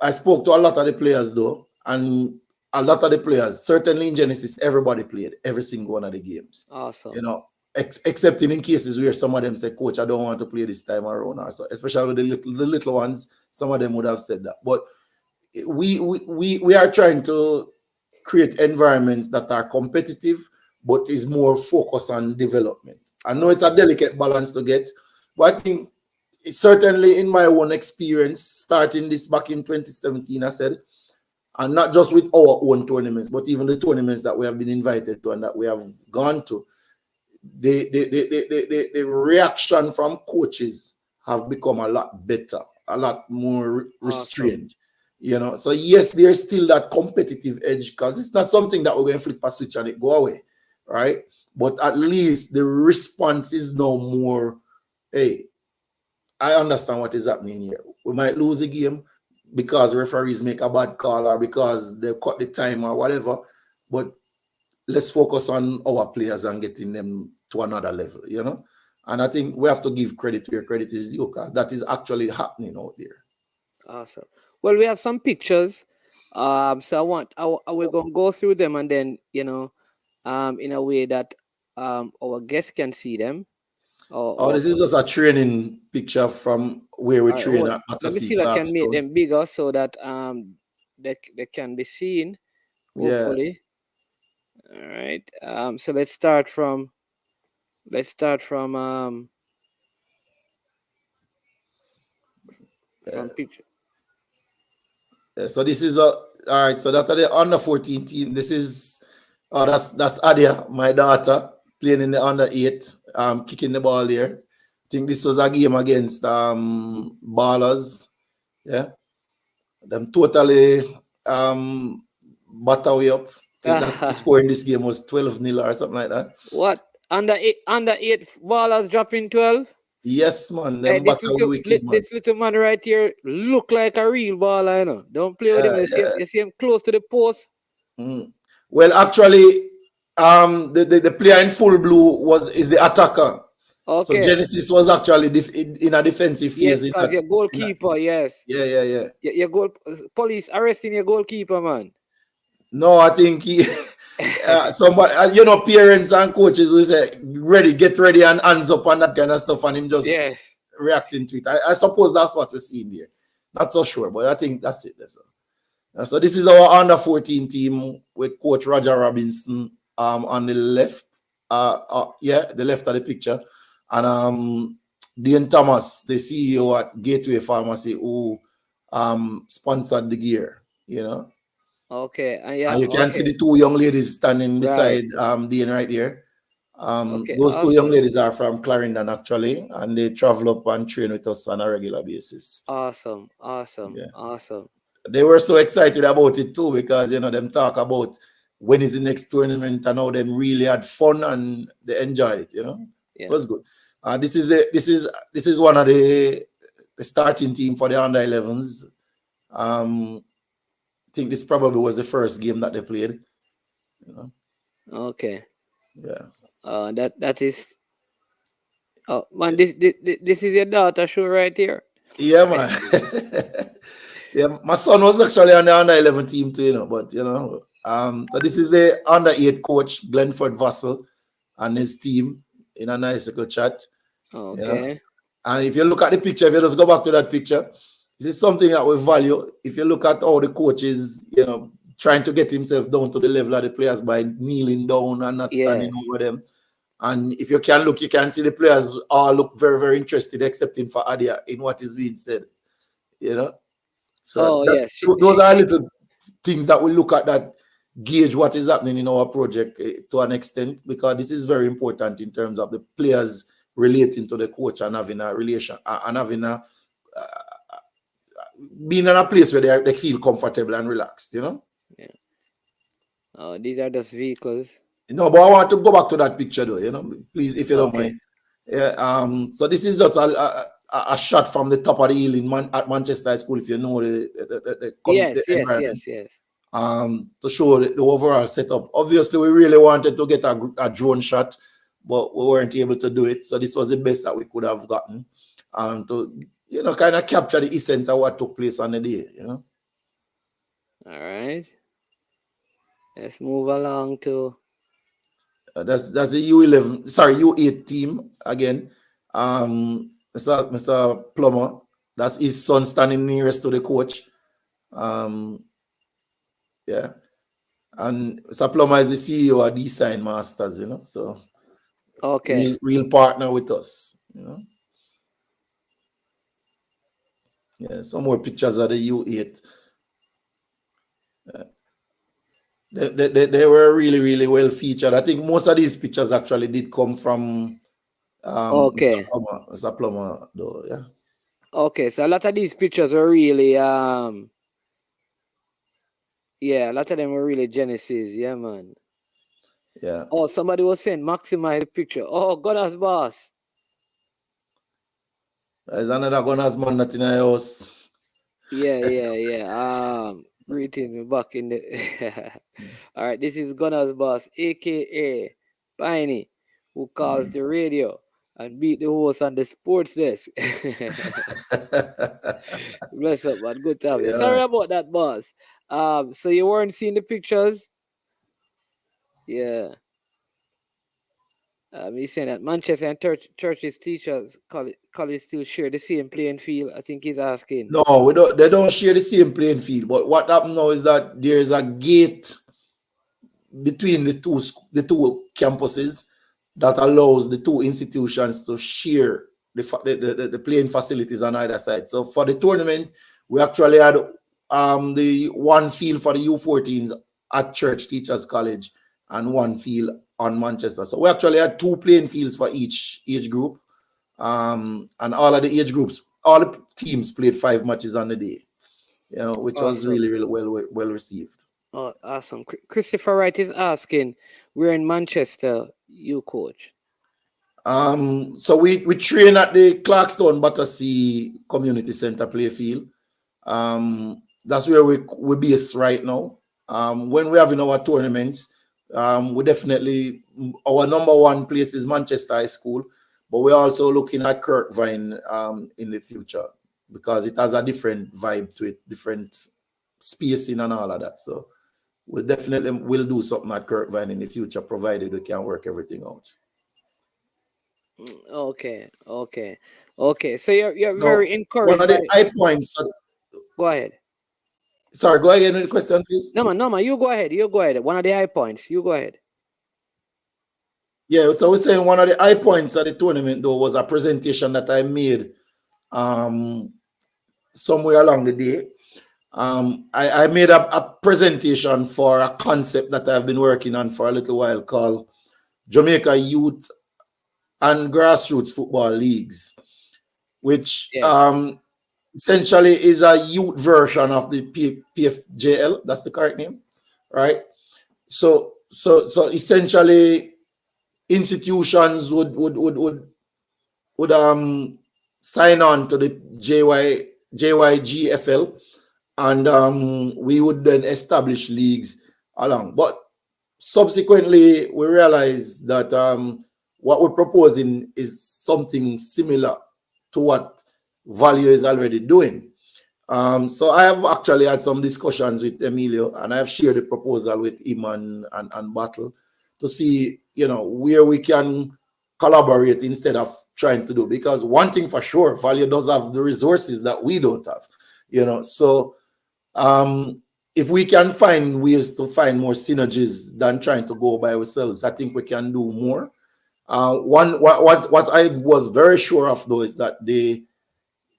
I spoke to a lot of the players though, and a lot of the players, certainly in Genesis, everybody played every single one of the games. You Awesome. know, except in cases where some of them say, "Coach, I don't want to play this time around," or so. Especially with the little ones, some of them would have said that. But we are trying to create environments that are competitive, but is more focused on development. I know it's a delicate balance to get, but I think certainly in my own experience, starting this back in 2017, I said, and not just with our own tournaments, but even the tournaments that we have been invited to and that we have gone to, the reaction from coaches have become a lot better, a lot more Awesome. restrained. So yes, there's still that competitive edge because it's not something that we're going to flip a switch and it go away, right? But at least the response is now more, hey, I understand what is happening here. We might lose a game because referees make a bad call or because they cut the time or whatever. But let's focus on our players and getting them to another level. And I think we have to give credit where credit is due because that is actually happening out there. Awesome. Well, we have some pictures. So we're gonna go through them and then in a way that our guests can see them. Oh, Or this is just a training picture from where we all right, train hold. at Let me see Battersea if I can make Clarkstone. them bigger so that they can be seen. Yeah. Hopefully. All right. So let's start from from picture. So this is all right. So that's the under 14 team. This is that's Adia, my daughter, playing in the under 8, kicking the ball here. I think this was a game against Ballers. Yeah. Them totally batter way up. I think that's the score in this game was 12-0 or something like that. What? Under 8 ballers dropping 12? Yes, man. Hey, Them batter way wicked, man. this little man right here look like a real baller, you know. Don't play with him. You see him close to the post. Well, actually, the player in full blue is the attacker. Okay. So Genesis was actually in a defensive phase. Yes, because your goalkeeper, yes. Yeah. Your police arresting your goalkeeper, man. No, I think he somebody, parents and coaches will say, get ready and hands up and that kind of stuff, and him just reacting to it. I suppose that's what we're seeing here. Not so sure, but I think that's it. So this is our under 14 team with Coach Roger Robinson on the left. The left of the picture. And Dean Thomas, the CEO at Gateway Pharmacy, who sponsored the gear, Okay. And you can see the two young ladies standing beside Dean right here. Those two young ladies are from Clarendon, actually, and they travel up and train with us on a regular basis. Awesome. They were so excited about it too, because them talk about when is the next tournament and how them really had fun and they enjoyed it. It was good. This is one of the starting team for the under 11s. I think this probably was the first game that they played. Okay. Yeah. That is. Oh man, this is your daughter show right here. Yeah, man. Yeah, my son was actually on the under 11 team too, but so this is the under 8 coach, Glenford Vassell, and his team in a nice little chat. Okay. And if you look at the picture, if you just go back to that picture, this is something that we value. If you look at all the coaches, trying to get himself down to the level of the players by kneeling down and not standing over them. And if you can look, you can see the players all look very, very interested, excepting for Adia, in what is being said. So those are little things that we look at that gauge what is happening in our project to an extent, because this is very important in terms of the players relating to the coach and having a relation and having being in a place where they feel comfortable and relaxed, Yeah. Oh, these are just vehicles. No, but I want to go back to that picture though, please, if you don't mind. Yeah. So this is just a shot from the top of the hill at Manchester High School, if you know the environment. Yes. To show the overall setup. Obviously, we really wanted to get a drone shot, but we weren't able to do it. So this was the best that we could have gotten to, kind of capture the essence of what took place on the day, All right. Let's move along to... that's the U8 team again. Mr. Plummer, that's his son standing nearest to the coach. Yeah. And Mr. Plummer is the CEO of Design Masters, so okay. Real partner with us, Yeah, some more pictures of the U8. They were really, really well featured. I think most of these pictures actually did come from Mr. Plummer, though, yeah. Okay, so a lot of these pictures were really a lot of them were really Genesis, yeah, man. Yeah. Oh, somebody was saying maximize the picture. Oh, Gunners boss. There's another Gunners man not in the house. Yeah. Greetings, back in the. All right, this is Gunners boss, aka Piney, who calls the radio and beat the host on the sports desk. Bless up, man. Good to have you. Sorry about that, boss. So you weren't seeing the pictures? Yeah. He's saying that Manchester and Church's teachers college still share the same playing field. I think he's asking. No, they don't share the same playing field. But what happened now is that there is a gate between the two campuses that allows the two institutions to share the playing facilities on either side. So for the tournament, we actually had the one field for the U14s at Church Teachers College and one field on Manchester. So we actually had 2 playing fields for each age group. And all of the age groups, all the teams played 5 matches on the day, which was really, really well received. Oh, awesome. Christopher Wright is asking, we're in Manchester, you coach. So we train at the Clarkstone Battersea Community Centre play field. That's where we base right now. When we're having our tournaments, we definitely, our number 1 place is Manchester High School, but we're also looking at Kirkvine in the future because it has a different vibe to it, different spacing and all of that. So we definitely will do something at Kirkvine in the future, provided we can work everything out. Okay. So you're very encouraged. One of the high points. Go ahead. Sorry, go again with the question, please. No, man, you go ahead. One of the high points. You go ahead. Yeah, so we're saying one of the high points of the tournament, though, was a presentation that I made somewhere along the day. I made a presentation for a concept that I've been working on for a little while called Jamaica Youth and Grassroots Football Leagues, which essentially is a youth version of the PFJL. That's the correct name, right? So essentially, institutions would sign on to the JYGFL, and we would then establish leagues along. But subsequently, we realized that what we're proposing is something similar to what Value is already doing. So I have actually had some discussions with Emilio, and I have shared the proposal with him and Battle to see, where we can collaborate instead of trying to do. Because one thing for sure, Value does have the resources that we don't have, So if we can find ways to find more synergies than trying to go by ourselves, I think we can do more. What I was very sure of, though, is that the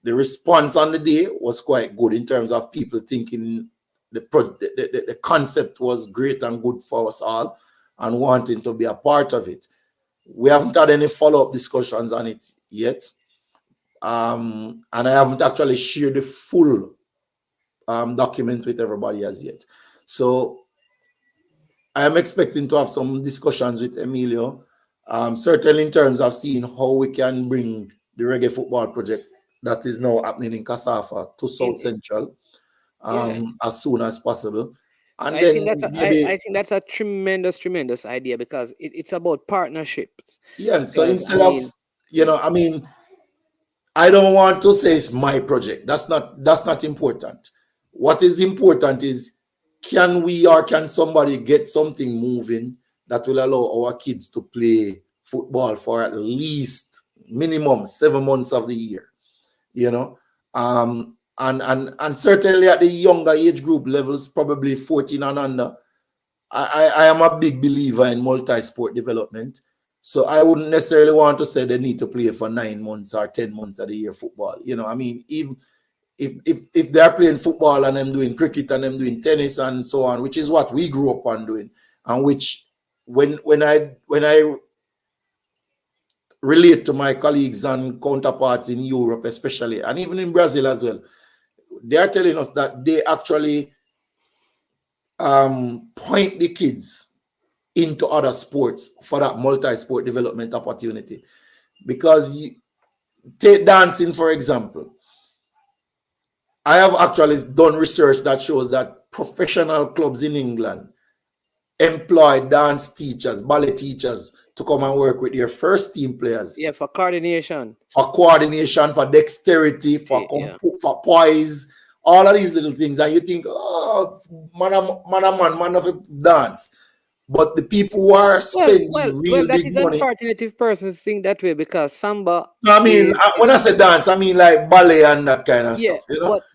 response on the day was quite good in terms of people thinking the concept was great and good for us all and wanting to be a part of it. We haven't had any follow-up discussions on it yet. And I haven't actually shared the full document with everybody as yet. So I am expecting to have some discussions with Emilio, certainly in terms of seeing how we can bring the Reggae Football project that is now happening in Kasafa to South Central as soon as possible. And I think that's a tremendous idea because it's about partnerships. Yeah, so instead of, I don't want to say it's my project. That's not important. What is important is, can we or can somebody get something moving that will allow our kids to play football for at least minimum 7 months of the year, and certainly at the younger age group levels, probably 14 and under. I am a big believer in multi-sport development. So I wouldn't necessarily want to say they need to play for 9 months or 10 months of the year football. Even if they're playing football and them doing cricket and them doing tennis and so on, which is what we grew up on doing, and which when I relate to my colleagues and counterparts in Europe especially, and even in Brazil as well, they are telling us that they actually point the kids into other sports for that multi-sport development opportunity. Because take dancing, for example. I have actually done research that shows that professional clubs in England employ dance teachers, ballet teachers to come and work with their first team players. Yeah, for coordination. For dexterity, for poise, all of these little things. And you think, man of dance. But the people who are spending real big money. Unfortunately, persons think that way because samba. No, when I say dance, I mean like ballet and that kind of stuff.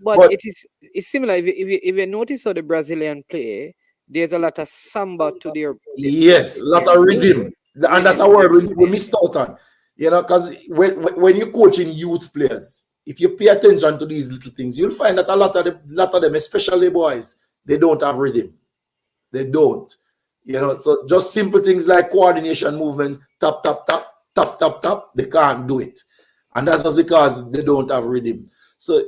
But it's similar. If you notice how the Brazilian play, there's a lot of samba to their. Yes, a lot of rhythm, and that's a word we missed out on. Because when you're coaching youth players, if you pay attention to these little things, you'll find that a lot of them, especially boys, they don't have rhythm. They don't. So just simple things like coordination movements, tap, tap, tap, tap, tap, tap, they can't do it. And that's just because they don't have rhythm. So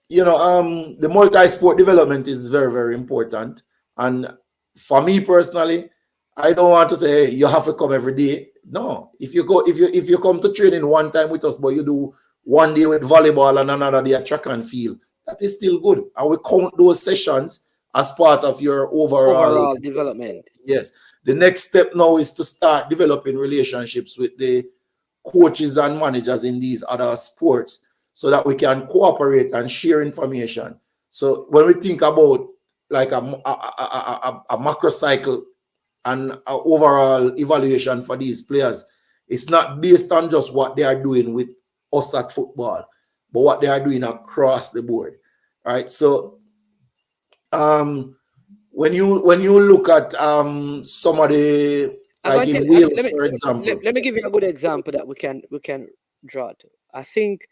the multi-sport development is very, very important. And for me personally, I don't want to say, hey, you have to come every day. No, if you come to training one time with us, but you do one day with volleyball and another day at track and field, that is still good. And we count those sessions as part of your overall development. Yes. The next step now is to start developing relationships with the coaches and managers in these other sports so that we can cooperate and share information. So when we think about like a macro cycle and overall evaluation for these players, it's not based on just what they are doing with us at football, but what they are doing across the board. Right. So when you look at some of the, like in Wales, for example. Let me give you a good example that we can draw to. I think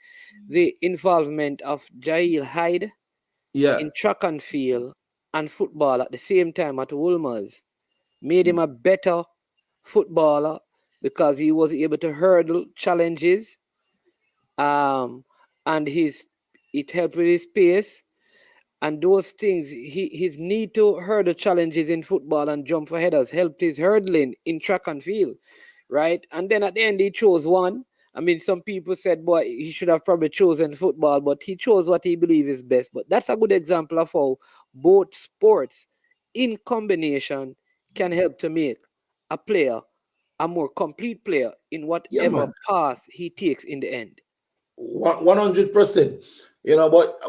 the involvement of Jail Hyde in track and field and football at the same time at Wolmer's made him a better footballer because he was able to hurdle challenges, and it helped with his pace. And those things, his need to hurdle challenges in football and jump for headers helped his hurdling in track and field, right? And then at the end, he chose one. I mean, some people said, boy, he should have probably chosen football, but he chose what he believes is best. But that's a good example of how both sports in combination can help to make a player a more complete player in whatever path he takes in the end. 100%. But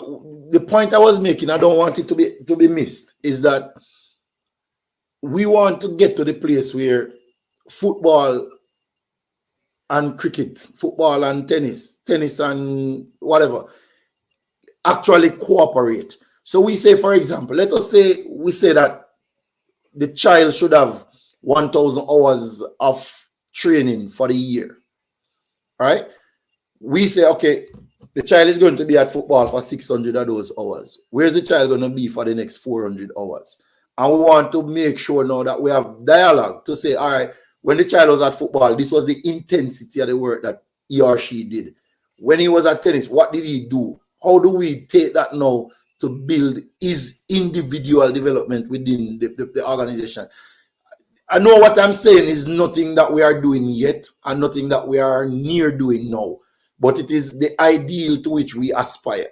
the point I was making, I don't want it to be missed, is that we want to get to the place where football and cricket, football and tennis and whatever, actually cooperate. So we say, for example, let us say we say that the child should have 1,000 hours of training for the year, right? We say, okay, the child is going to be at football for 600 of those hours. Where's the child going to be for the next 400 hours? And we want to make sure now that we have dialogue to say, all right, when the child was at football, this was the intensity of the work that he or she did. When he was at tennis, what did he do? How do we take that now to build his individual development within the organization? I know what I'm saying is nothing that we are doing yet and nothing that we are near doing now, but it is the ideal to which we aspire,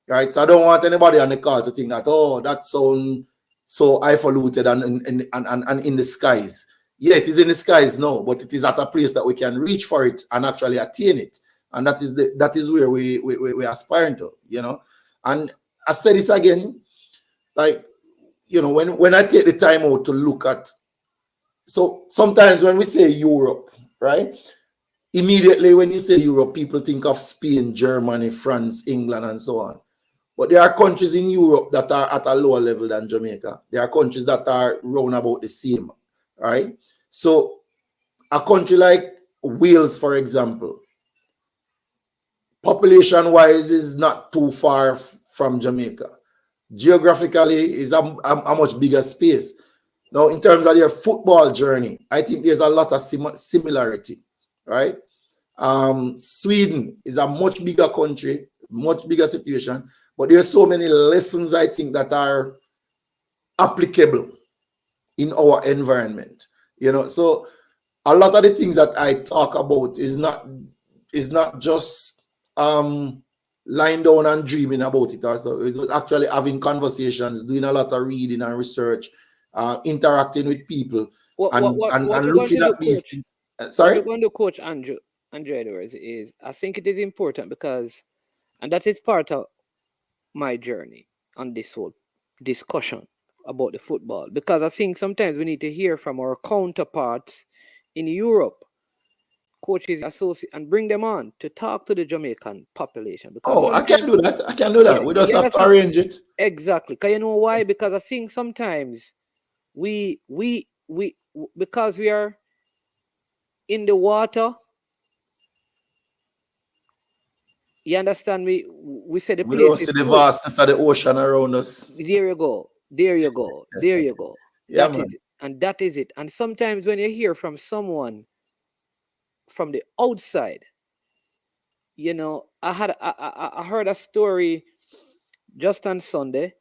right? So I don't want anybody on the call to think that, oh, that sounds so highfalutin and in the skies. Yeah, it is in the skies now, but it is at a place that we can reach for it and actually attain it. And that is where we aspiring to, And I said this again, like, when I take the time out to look at, so sometimes when we say Europe, right? Immediately when you say Europe, people think of Spain, Germany, France, England, and so on. But there are countries in Europe that are at a lower level than Jamaica. There are countries that are round about the same, right? So a country like Wales, for example, population-wise is not too far from Jamaica. Geographically is a much bigger space. Now, in terms of their football journey, I think there's a lot of similarity, right? Sweden is a much bigger country, much bigger situation, but there's so many lessons I think that are applicable in our environment. So a lot of the things that I talk about is not just lying down and dreaming about it. Also, it's actually having conversations, doing a lot of reading and research, interacting with people, and looking at these things. Sorry? What we're going to coach Andrew Edwards is, I think it is important because, and that is part of my journey on this whole discussion about the football, because I think sometimes we need to hear from our counterparts in Europe, coaches, associate, and bring them on to talk to the Jamaican population. Because I can do that. We just have to arrange it. Exactly. Because you know why? Because I think sometimes we because we are in the water, You understand me? We say the We don't place see is the good. vastness of the ocean around us. There you go. There you go. There you go. Yeah, That is man. it. And that is it. And sometimes when you hear from someone from the outside, I heard a story just on Sunday.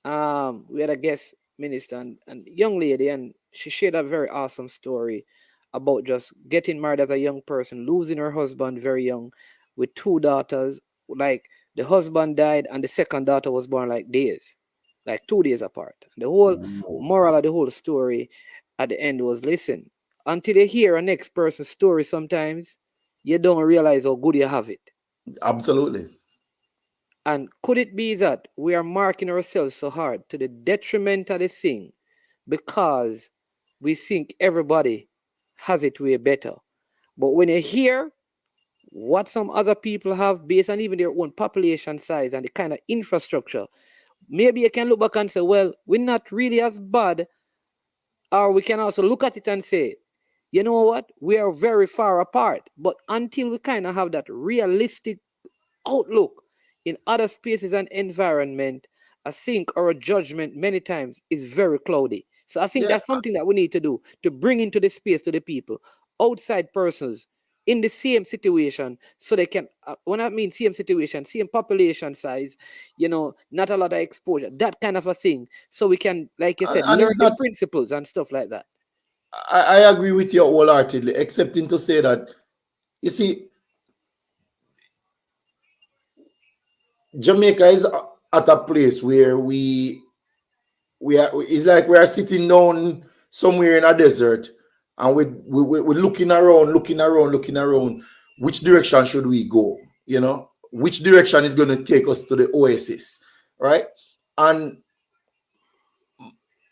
We had a guest minister and young lady, and she shared a very awesome story about just getting married as a young person, losing her husband very young, with two daughters. Like the husband died, and the second daughter was born like days, like 2 days apart. And the whole Whoa. moral of the whole story at the end was, listen, until you hear a next person's story, sometimes you don't realize how good you have it. Absolutely. And could it be that we are marking ourselves so hard to the detriment of the thing because we think everybody has it way better? But when you hear what some other people have based on even their own population size and the kind of infrastructure, maybe you can look back and say, well, we're not really as bad. Or we can also look at it and say, you know what? We are very far apart. But until we kind of have that realistic outlook in other spaces and environment, I think our judgment many times is very cloudy. So I think Yeah, that's something that we need to do to bring into the space to the people, outside persons in the same situation, so they can, when I mean same situation, same population size, not a lot of exposure, that kind of a thing. So we can, like you said, and learn it's the not. principles and stuff like that. I agree with you wholeheartedly, excepting to say that you see, Jamaica is at a place where we are. It's like we are sitting down somewhere in a desert, and we're looking around, looking around, looking around. Which direction should we go? Which direction is going to take us to the oasis, right? And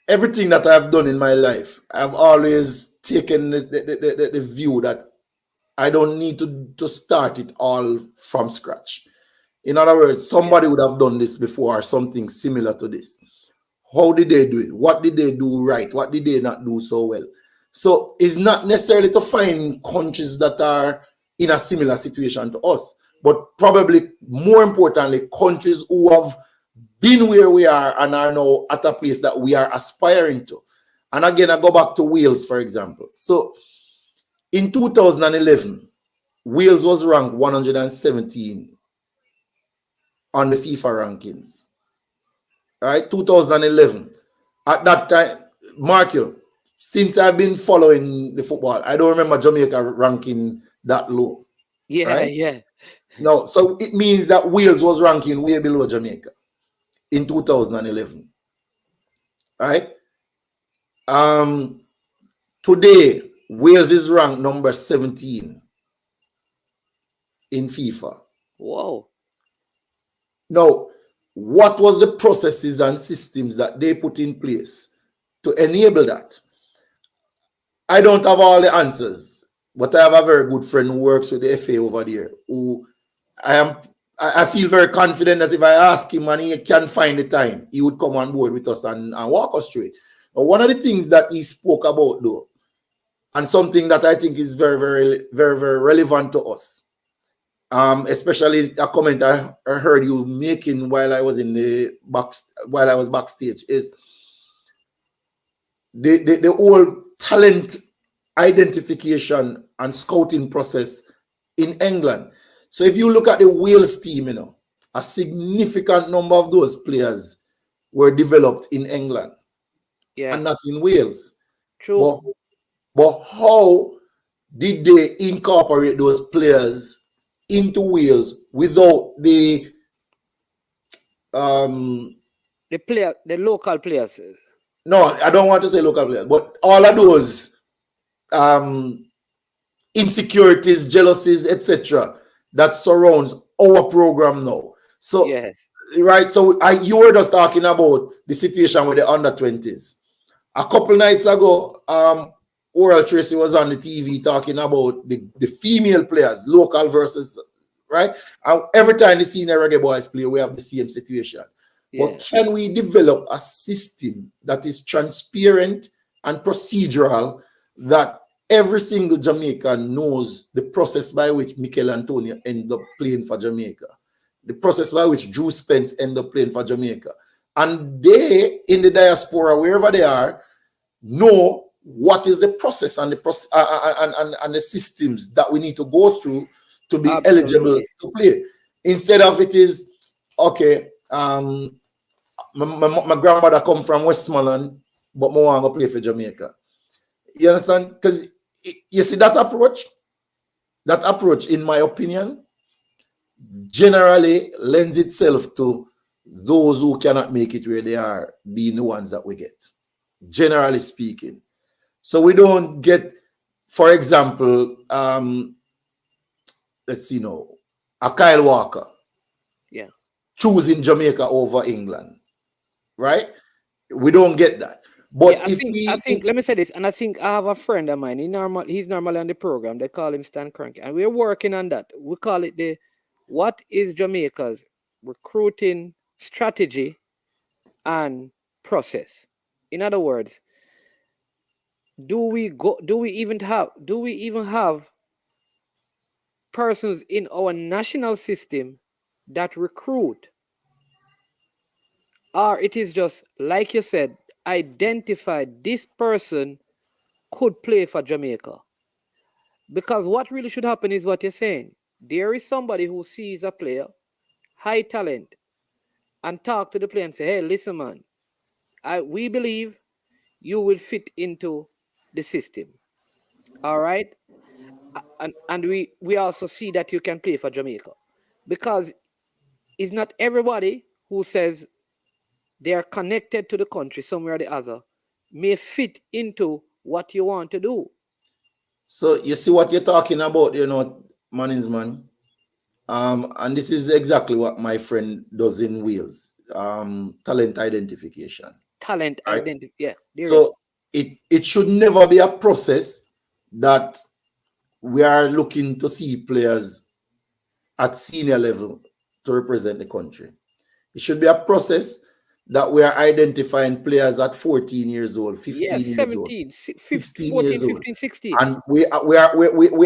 everything that I've done in my life, I've always taken the view that I don't need to start it all from scratch. In other words, Yeah. somebody would have done this before or something similar to this. How did they do it? What did they do right? What did they not do so well? So it's not necessarily to find countries that are in a similar situation to us, but probably more importantly, countries who have been where we are and are now at a place that we are aspiring to. And again, I go back to Wales, for example. So in 2011, Wales was ranked 117 on the FIFA rankings. All right, 2011. At that time, mark you, since I've been following the football, I don't remember Jamaica ranking that low. Yeah, Right? yeah. No, so it means that Wales was ranking way below Jamaica in 2011. All right. Um, Today, Wales is ranked number 17 in FIFA. Whoa. Now, what was the processes and systems that they put in place to enable that? I don't have all the answers, but I have a very good friend who works with the FA over there. Who I feel very confident that if I ask him and he can find the time, he would come on board with us and walk us through it. But one of the things that he spoke about, though, and something that I think is very, very, very, very relevant to us, especially a comment I heard you making while I was in the box, while I was backstage, is the whole talent identification and scouting process in England. So if you look at the Wales team, a significant number of those players were developed in England Yeah. and not in Wales. True. But how did they incorporate those players into Wales without um The local players. no, I don't want to say local players, but all of those um insecurities, jealousies, etc., that surrounds our program now. So, Yes. right, so you were just talking about the situation with the under 20s. A couple nights ago, Oral Tracy was on the TV talking about the female players, local versus right. And every time the senior reggae boys play, we have the same situation. Yeah. But can we develop a system that is transparent and procedural that every single Jamaican knows the process by which Mikel Antonio ended up playing for Jamaica, the process by which Drew Spence ended up playing for Jamaica. And they, in the diaspora, wherever they are, know what is the process and the systems that we need to go through to be eligible to play. Instead of it is, okay, my grandmother come from Westmoreland, but I want to play for Jamaica. You understand? Because you see that approach, in my opinion, generally lends itself to those who cannot make it where they are being the ones that we get, generally speaking. So we don't get, for example, let's see now, a Kyle Walker choosing Jamaica over England, right? We don't get that. But I think let me say this, and I think I have a friend of mine. He's normally on the program. They call him Stan Cranky, and we're working on that. We call it the what is Jamaica's recruiting strategy and process. In other words, do we even have persons in our national system that recruit, or it is just like you said, identify this person could play for Jamaica? Because what really should happen is what you're saying. There is somebody who sees a player, high talent, and talk to the player and say, hey, listen, man, we believe you will fit into the system. All right? And we also see that you can play for Jamaica. Because it's not everybody who says they are connected to the country somewhere or the other may fit into what you want to do. So you see what you're talking about, Mannings, man. And this is exactly what my friend does in Wales. Talent identification. Talent identification. Yeah. So it should never be a process that we are looking to see players at senior level to represent the country. It should be a process that we are identifying players at 14 years old, 15 years 17, old, 15, 14, years 15, old. 16. And we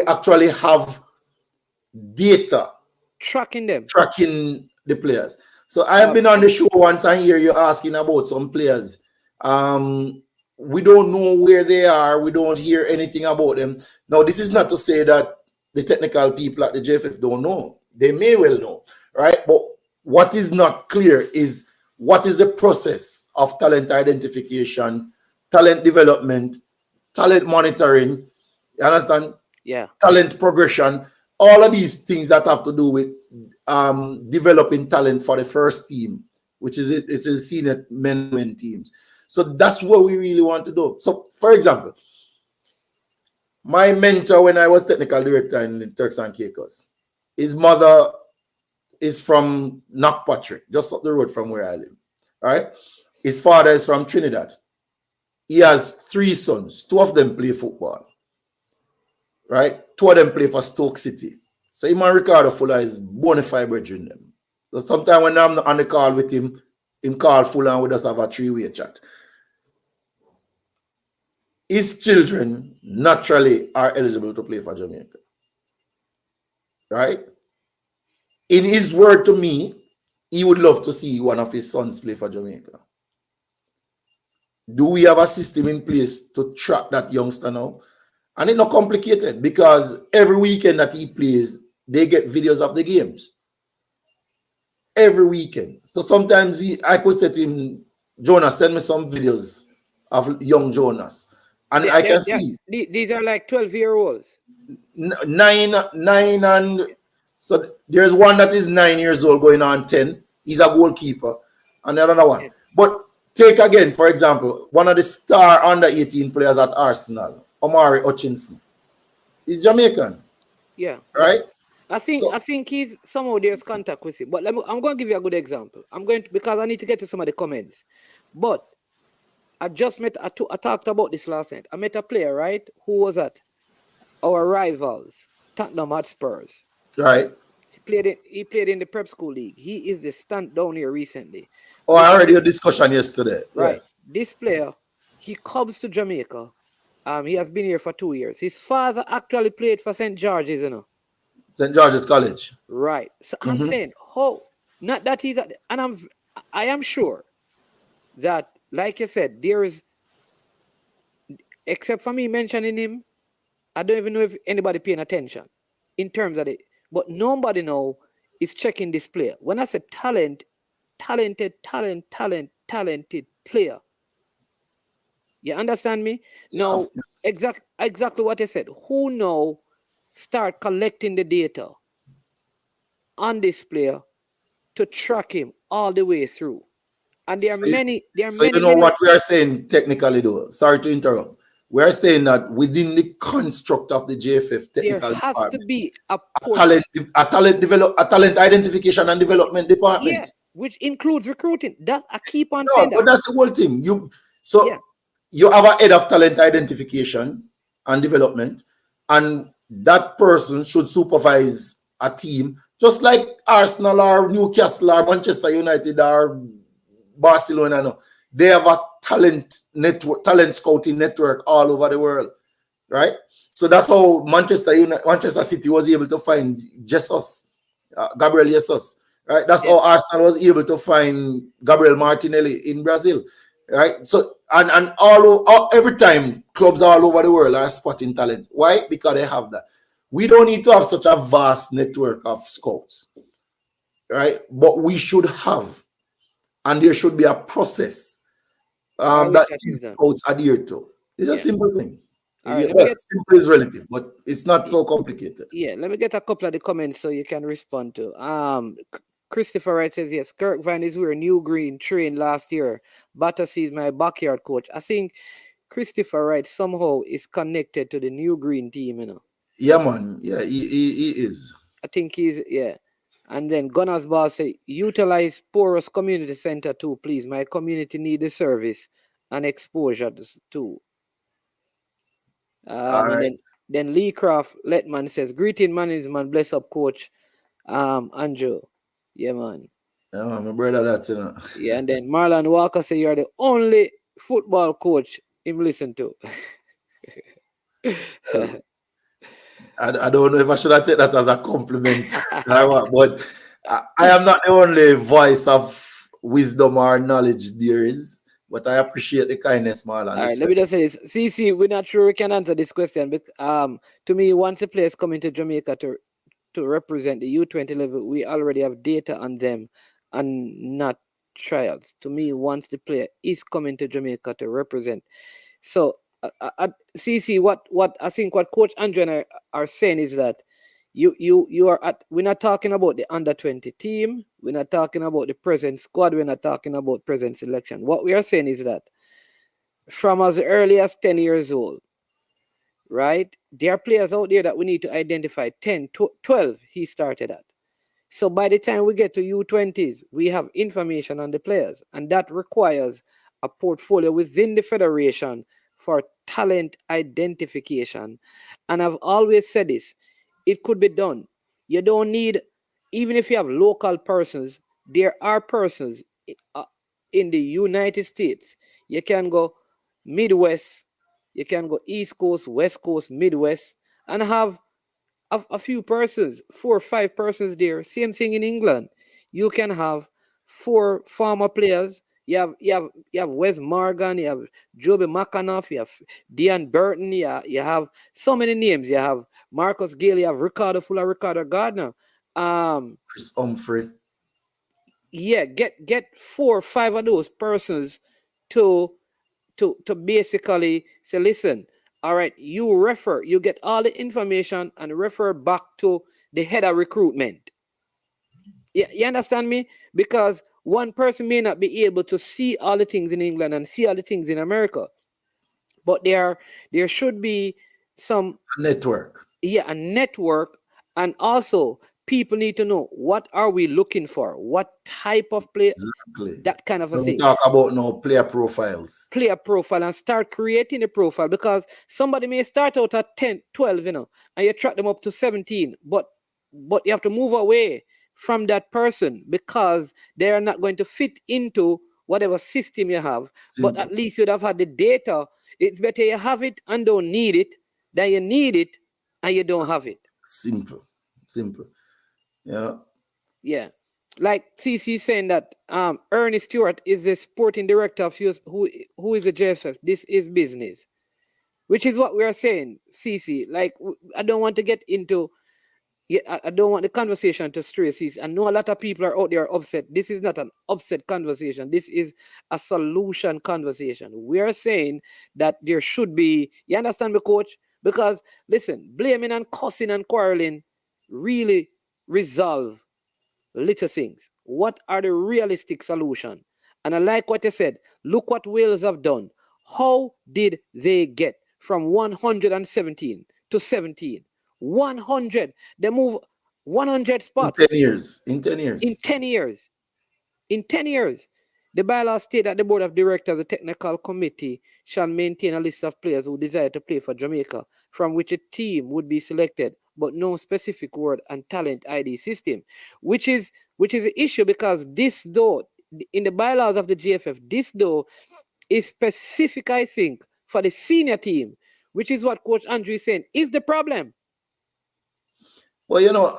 actually have data tracking the players. So I've been on the show once and hear you asking about some players. We don't know where they are. We don't hear anything about them. Now, this is not to say that the technical people at the JFF don't know. They may well know, right? But what is not clear is what is the process of talent identification, talent development, talent monitoring, you understand? Yeah. Talent progression, all of these things that have to do with developing talent for the first team, which is senior men and women teams. So that's what we really want to do. So, for example, my mentor when I was technical director in Turks and Caicos, his mother is from Knockpatrick, just up the road from where I live. Right? His father is from Trinidad. He has 3 sons. 2 of them play football. Right? 2 of them play for Stoke City. So him and Ricardo Fuller is bona fide brethren them. So sometimes when I'm on the call with him call Fuller and we just have a 3-way chat. His children naturally are eligible to play for Jamaica. Right? In his word to me, he would love to see one of his sons play for Jamaica. Do we have a system in place to track that youngster now? And it's not complicated because every weekend that he plays, they get videos of the games. Every weekend. So sometimes I could say to him, Jonas, send me some videos of young Jonas. And I can see. These are like 12-year-olds. 9 and... So there's one that is 9 years old going on 10. He's a goalkeeper. And another one. But take again, for example, one of the star under 18 players at Arsenal, Omari Hutchinson. He's Jamaican. Yeah. Right? I think he's somehow there's contact with him. But I'm going to give you a good example. Because I need to get to some of the comments. But I talked about this last night. I met a player, right, who was at our rivals, Tottenham Hotspurs. Right. He played in the prep school league. He is the stunt down here recently. I already had a discussion yesterday. Right. Yeah. This player, he comes to Jamaica He has been here for 2 years. His father actually played for St. George's, St. George's College. Right. So I'm saying, not that he's, I am sure that, like you said, there is, except for me mentioning him, I don't even know if anybody paying attention in terms of it. But nobody now is checking this player. When I say talented player, you understand me? Now, exactly what I said. Who now start collecting the data on this player to track him all the way through? And there are many. What we are saying technically, though. Sorry to interrupt. We are saying that within the construct of the JFF technical there has department, to be a talent identification and development department. Yeah, which includes recruiting. I keep on No, saying but that. that's the whole thing. You have a head of talent identification and development, and that person should supervise a team, just like Arsenal or Newcastle or Manchester United or Barcelona. No. They have a talent scouting network all over the world, right? So that's how Manchester City was able to find Gabriel Jesus, right? That's how Arsenal was able to find Gabriel Martinelli in Brazil, right? So and every time clubs all over the world are spotting talent. Why? Because they have that. We don't need to have such a vast network of scouts, right? But we should have, and there should be a process that scouts adhere to. It's a simple thing. Simple is relative, but it's not so complicated. Yeah, let me get a couple of the comments so you can respond to. Christopher Wright says, yes, Kirk Van is where New Green trained last year. Battersea is my backyard coach. I think Christopher Wright somehow is connected to the New Green team, Yeah, man. Yeah, he is. I think he's, yeah. And then Gunners Boss say, utilize Porous Community Center too, please. My community need the service and exposure too. And then Lee Craft Letman says, greeting management, bless up coach Andrew. Yeah, man. Yeah, my brother, that's Yeah, and then Marlon Walker say you're the only football coach him listen to. I don't know if I should have taken that as a compliment, but I am not the only voice of wisdom or knowledge there is. But I appreciate the kindness, Marlon. All right, let me just say this. CC, we're not sure we can answer this question. But, to me, once a player is coming to Jamaica to represent the U20 level, we already have data on them and not trials. To me, once the player is coming to Jamaica to represent. So, CC, what I think what Coach Andrew and I are saying is that you are we're not talking about the under 20 team, we're not talking about the present squad, we're not talking about present selection. What we are saying is that from as early as 10 years old, right, there are players out there that we need to identify. 10, 12 he started at. So by the time we get to U20s, we have information on the players, and that requires a portfolio within the federation for talent identification. And I've always said this, it could be done. You don't need, even if you have local persons, there are persons in the United States. You can go Midwest, you can go East Coast, West Coast, Midwest, and have a few persons, 4 or 5 persons there. Same thing in England. You can have 4 former players. You have Wes Morgan, you have Joby McAnuff, you have Dean Burton, you have so many names. You have Marcus Gale, you have Ricardo Fuller, Ricardo Gardner, Chris Humphrey. Yeah, get 4 or 5 of those persons to basically say, listen, all right, you get all the information and refer back to the head of recruitment. Yeah, you understand me? Because one person may not be able to see all the things in England and see all the things in America, but there should be some network. Yeah, a network, and also people need to know what are we looking for, what type of player, that kind of a thing. Talk about no player profiles. Player profile, and start creating a profile, because somebody may start out at 10, 12, and you track them up to 17, but you have to move away from that person because they are not going to fit into whatever system you have. But at least you'd have had the data. It's better you have it and don't need it than you need it and you don't have it. Simple. You know. Yeah. Like CC saying that Ernie Stewart is the sporting director of who is a JFF. This is business. Which is what we are saying, CC. Like I don't want to get into I don't want the conversation to stray. CC. I know a lot of people are out there upset. This is not an upset conversation. This is a solution conversation. We are saying that there should be, you understand me, coach? Because listen, blaming and cussing and quarreling really resolve little things. What are the realistic solutions? And I like what you said. Look what Wales have done. How did they get from 117 to 17? 100. They move 100 spots. In 10 years. In 10 years. In 10 years. In 10 years. The bylaws state that the board of directors of the technical committee shall maintain a list of players who desire to play for Jamaica, from which a team would be selected, but no specific word and talent ID system, which is the issue, because this though in the bylaws of the GFF, this though is specific, I think, for the senior team, which is what Coach Andrew is saying is the problem. Well, you know,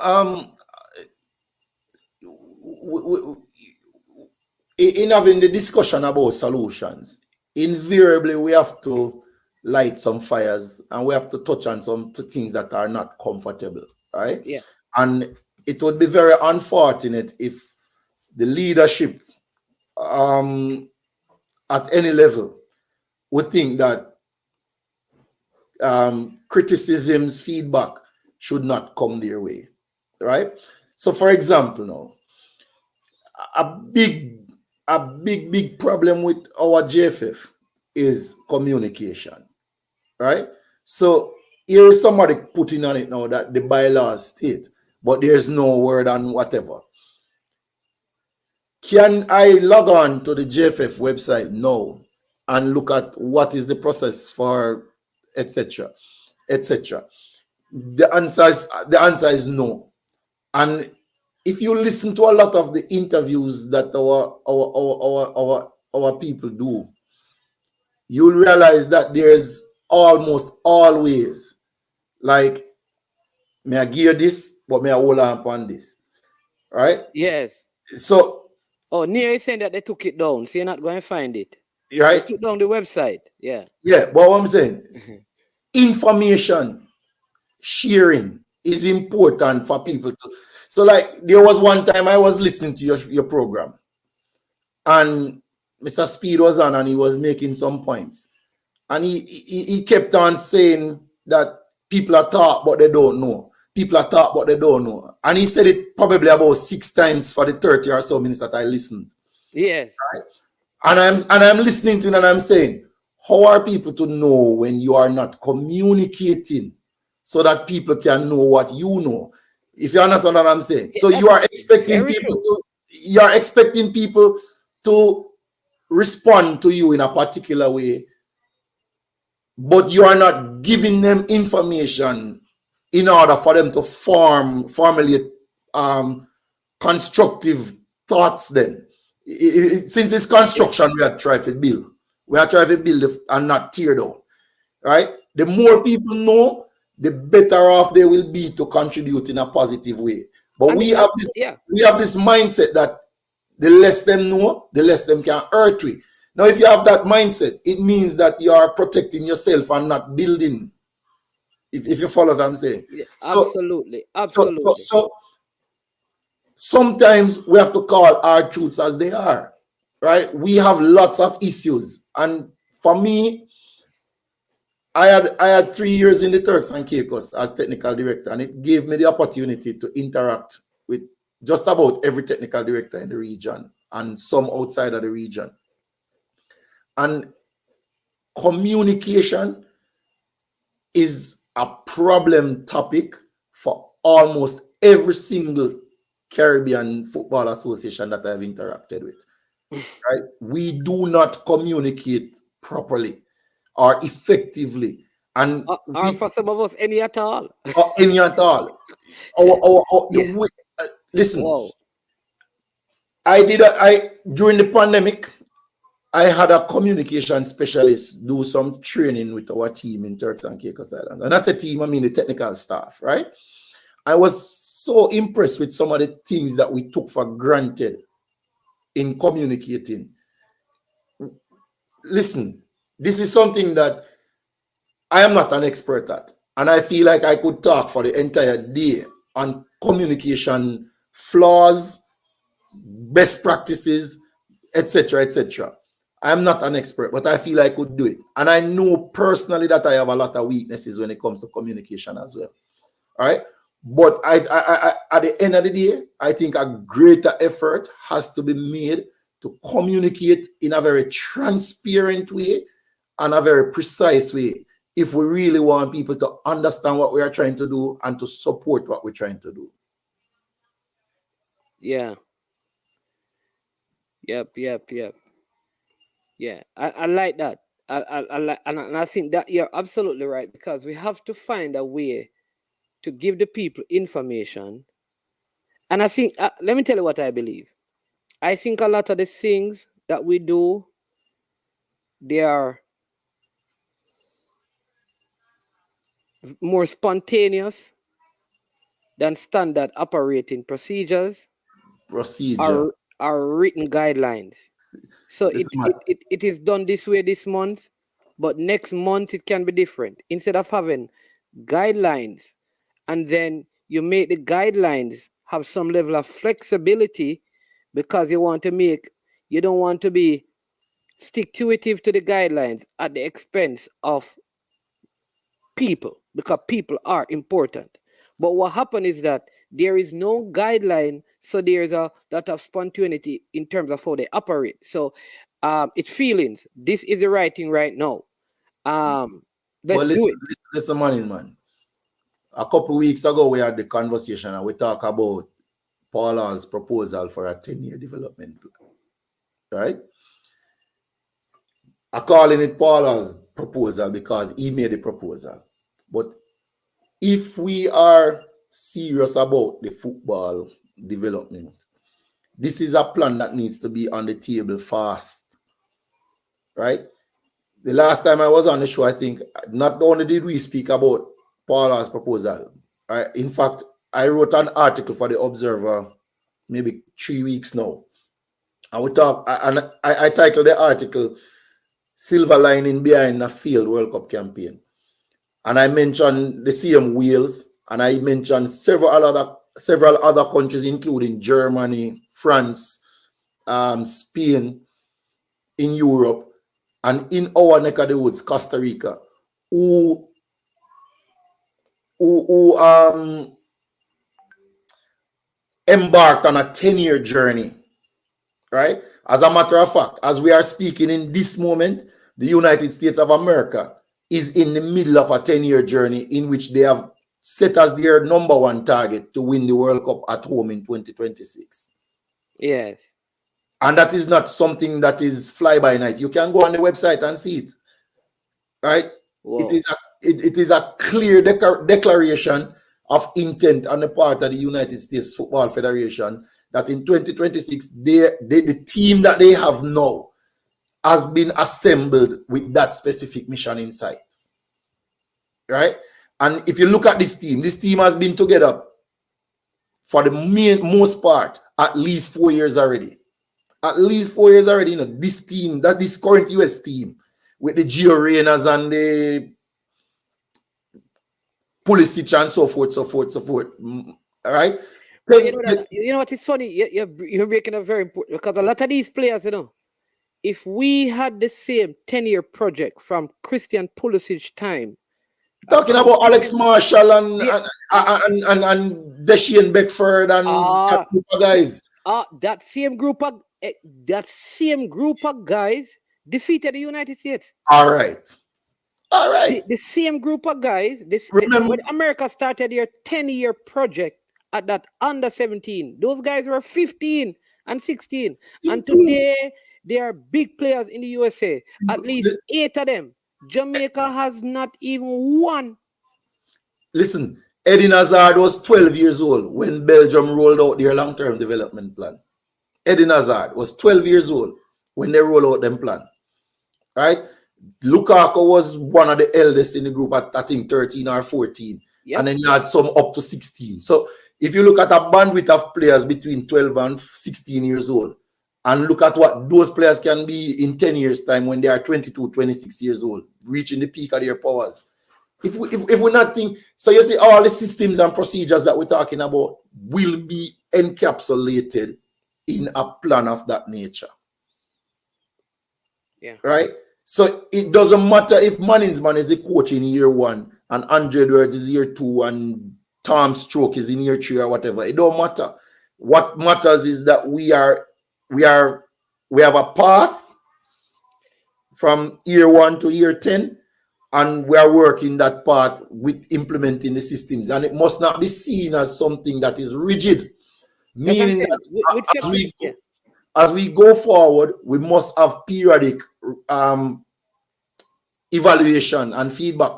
in having the discussion about solutions, invariably we have to light some fires and we have to touch on some things that are not comfortable, right? Yeah. And it would be very unfortunate if the leadership at any level would think that criticisms, feedback should not come their way, right? So, for example, now, a big problem with our JFF is communication, right? So here's somebody putting on it now that the bylaws state, but there's no word on whatever. Can I log on to the JFF website now and look at what is the process for etc. etc.? The answer is no. And if you listen to a lot of the interviews that our people do, you'll realize that there's almost always like, may I give you this, but may I hold on upon this, right? Yes. So, Nia is saying that they took it down, so you're not going to find it. Right? They took down the website. Yeah. Yeah, but what I'm saying, information sharing is important for people to. So, like, there was one time I was listening to your program, and Mr. Speed was on, and he was making some points, and he kept on saying that people are taught, but they don't know. People are taught, but they don't know. And he said it probably about 6 times for the 30 or so minutes that I listened. Yes. Right? And I'm listening to it, and I'm saying, how are people to know when you are not communicating so that people can know what you know? If you understand what I'm saying. So you are expecting people to respond to you in a particular way, but you are not giving them information in order for them to formulate constructive thoughts. Then, since it's construction, we are trying to build. We are trying to build and not tear down. Right? The more people know, the better off they will be to contribute in a positive way. But we have this mindset that the less them know, the less them can hurt we. Now, if you have that mindset, it means that you are protecting yourself and not building. If you follow what I'm saying. Yeah, absolutely. So sometimes we have to call our truths as they are. Right? We have lots of issues. And for me, I had 3 years in the Turks and Caicos as technical director, and it gave me the opportunity to interact with just about every technical director in the region and some outside of the region. And communication is a problem topic for almost every single Caribbean football association that I've interacted with. Right? We do not communicate properly or effectively, and for some of us, any at all. Any at all. Listen, Whoa. during the pandemic, I had a communication specialist do some training with our team in Turks and Caicos Islands. And that's the team, I mean the technical staff, right? I was so impressed with some of the things that we took for granted in communicating. Listen, this is something that I am not an expert at. And I feel like I could talk for the entire day on communication flaws, best practices, etc., etc. I'm not an expert, but I feel I could do it. And I know personally that I have a lot of weaknesses when it comes to communication as well. All right. But I at the end of the day, I think a greater effort has to be made to communicate in a very transparent way and a very precise way if we really want people to understand what we are trying to do and to support what we're trying to do. Yeah. Yep. Yeah, I like that. I like, and I think that you're absolutely right, because we have to find a way to give the people information. And I think, let me tell you what I believe. I think a lot of the things that we do, they are more spontaneous than standard operating procedures Procedure. or written guidelines. So it is done this way this month, but next month it can be different. Instead of having guidelines, and then you make the guidelines have some level of flexibility, because you don't want to be stick to the guidelines at the expense of people, because people are important. But what happened is that there is no guideline, so there's a lot of spontaneity in terms of how they operate. So it's feelings. This is the right thing right now. Let's do it. Listen, man. A couple of weeks ago, we had the conversation and we talked about Paul Hall's proposal for a 10-year development plan, right? I'm calling it Paul Hall's proposal because he made the proposal. But if we are serious about the football development, this is a plan that needs to be on the table fast, right? The last time I was on the show, I think not only did we speak about Paul Hall's proposal, in fact, I wrote an article for the Observer maybe 3 weeks now. I titled the article "Silver Lining Behind a Failed World Cup Campaign." And I mentioned the same Wales, and I mentioned several other countries, including Germany, France, Spain, in Europe, and in our neck of the woods, Costa Rica, who embarked on a 10-year journey, right? As a matter of fact, as we are speaking in this moment, the United States of America is in the middle of a 10-year journey in which they have set as their number one target to win the World Cup at home in 2026. Yes. And that is not something that is fly by night. You can go on the website and see it, right? Whoa. It is a clear declaration of intent on the part of the United States Football Federation that in 2026, the team that they have now has been assembled with that specific mission in sight, right? And if you look at this team has been together for the most part at least 4 years already. At least 4 years already. You know, this current US team with the Gio Reynas and the Pulisic and so forth. All right. But you know what is funny? You're making a very important, because a lot of these players, if we had the same 10-year project from Christian Pulisic time. Talking about Alex Marshall and Deshaun Beckford and that group of guys. That same group of guys defeated the United States. All right. The same group of guys. When America started their 10-year project at that under 17, those guys were 15 and 16. And today, they are big players in the USA. At least 8 of them. Jamaica has not even one. Listen, Eden Hazard was 12 years old when Belgium rolled out their long-term development plan. Eden Hazard was 12 years old when they roll out them plan. Right? Lukaku was one of the eldest in the group at I think 13 or 14. Yep. And then you had some up to 16. So if you look at a bandwidth of players between 12 and 16 years old, and look at what those players can be in 10 years' time when they are 22, 26 years old, reaching the peak of their powers. If we're not think, so you see all the systems and procedures that we're talking about will be encapsulated in a plan of that nature. Yeah. Right? So it doesn't matter if Manningsman is the coach in year 1 and Andre Edwards is year 2 and Tom Stroke is in year 3 or whatever. It don't matter. What matters is that we have a path from year 1 to year 10, and we are working that path with implementing the systems. And it must not be seen as something that is rigid, meaning that as we go forward, we must have periodic evaluation and feedback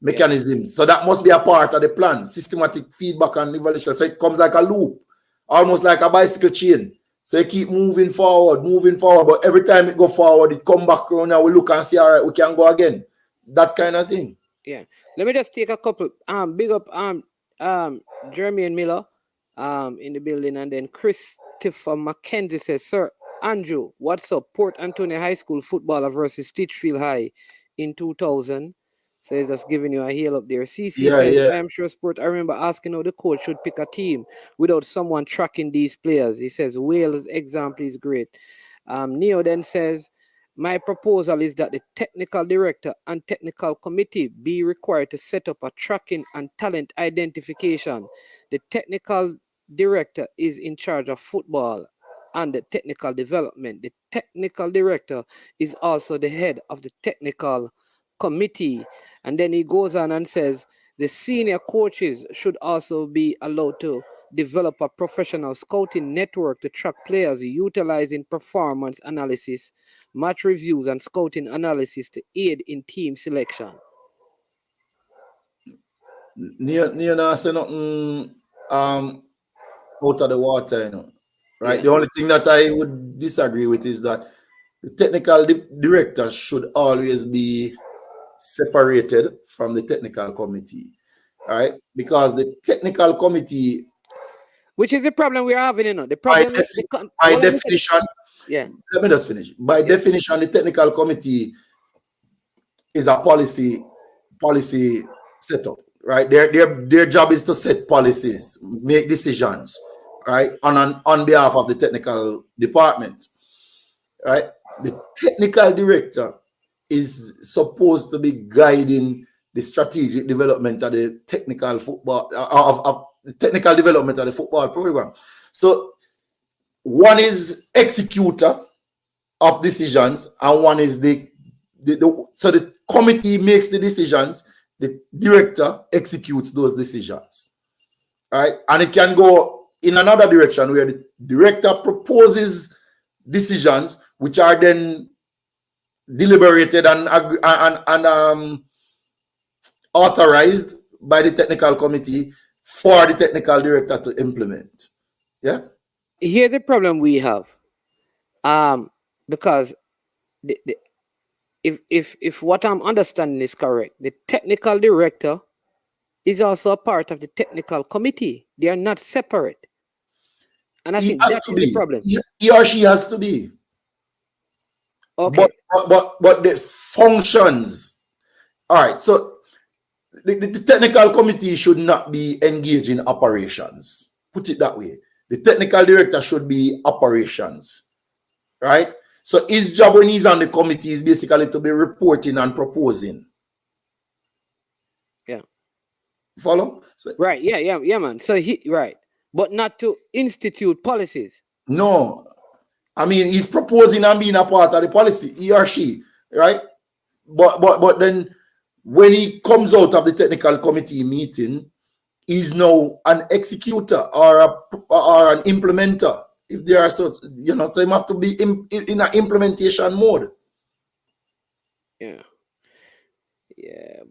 mechanisms. So that must be a part of the plan, systematic feedback and evaluation. So it comes like a loop, almost like a bicycle chain. So you keep moving forward, but every time it go forward, it come back around and we look and see, all right, we can go again. That kind of thing. Yeah. Let me just take a couple. Big up Jeremy and Miller in the building, and then Christopher McKenzie says, Sir Andrew, what's up? Port Antonio High School footballer versus Stitchfield High in 2000. Says that's giving you a heel up there. CC says, I am sure sport. I remember asking how the coach should pick a team without someone tracking these players. He says Wales' example is great. Neo then says, my proposal is that the technical director and technical committee be required to set up a tracking and talent identification. The technical director is in charge of football and the technical development. The technical director is also the head of the technical committee. And then he goes on and says the senior coaches should also be allowed to develop a professional scouting network to track players utilizing performance analysis, match reviews, and scouting analysis to aid in team selection. Near now say nothing out of the water, you know. Right? The only thing that I would disagree with is that the technical director should always be separated from the technical committee. Right? Because the technical committee, which is the problem we're having, you know. The problem by definition, let me just finish. By definition, the technical committee is a policy setup, right? Their job is to set policies, make decisions, right, on behalf of the technical department, right? The technical director is supposed to be guiding the strategic development of the technical football of the technical development of the football program. So one is executor of decisions, and one is so the committee makes the decisions, the director executes those decisions, right? And it can go in another direction where the director proposes decisions which are then deliberated and authorized by the technical committee for the technical director to implement. Yeah. Here's the problem we have, because if what I'm understanding is correct, the technical director is also a part of the technical committee. They are not separate, and I think that's the problem. He or she has to be. Okay. But the functions. All right. So the technical committee should not be engaged in operations. Put it that way. The technical director should be operations, right? So his job when he's on the committee is basically to be reporting and proposing. Yeah. Follow? So, right. Yeah, man. So right, but not to institute policies. No, I mean he's proposing and being a part of the policy, he or she, right? But then when he comes out of the technical committee meeting, he's now an executor or an implementer. If there are such, you know, so he have to be in an implementation mode. Yeah,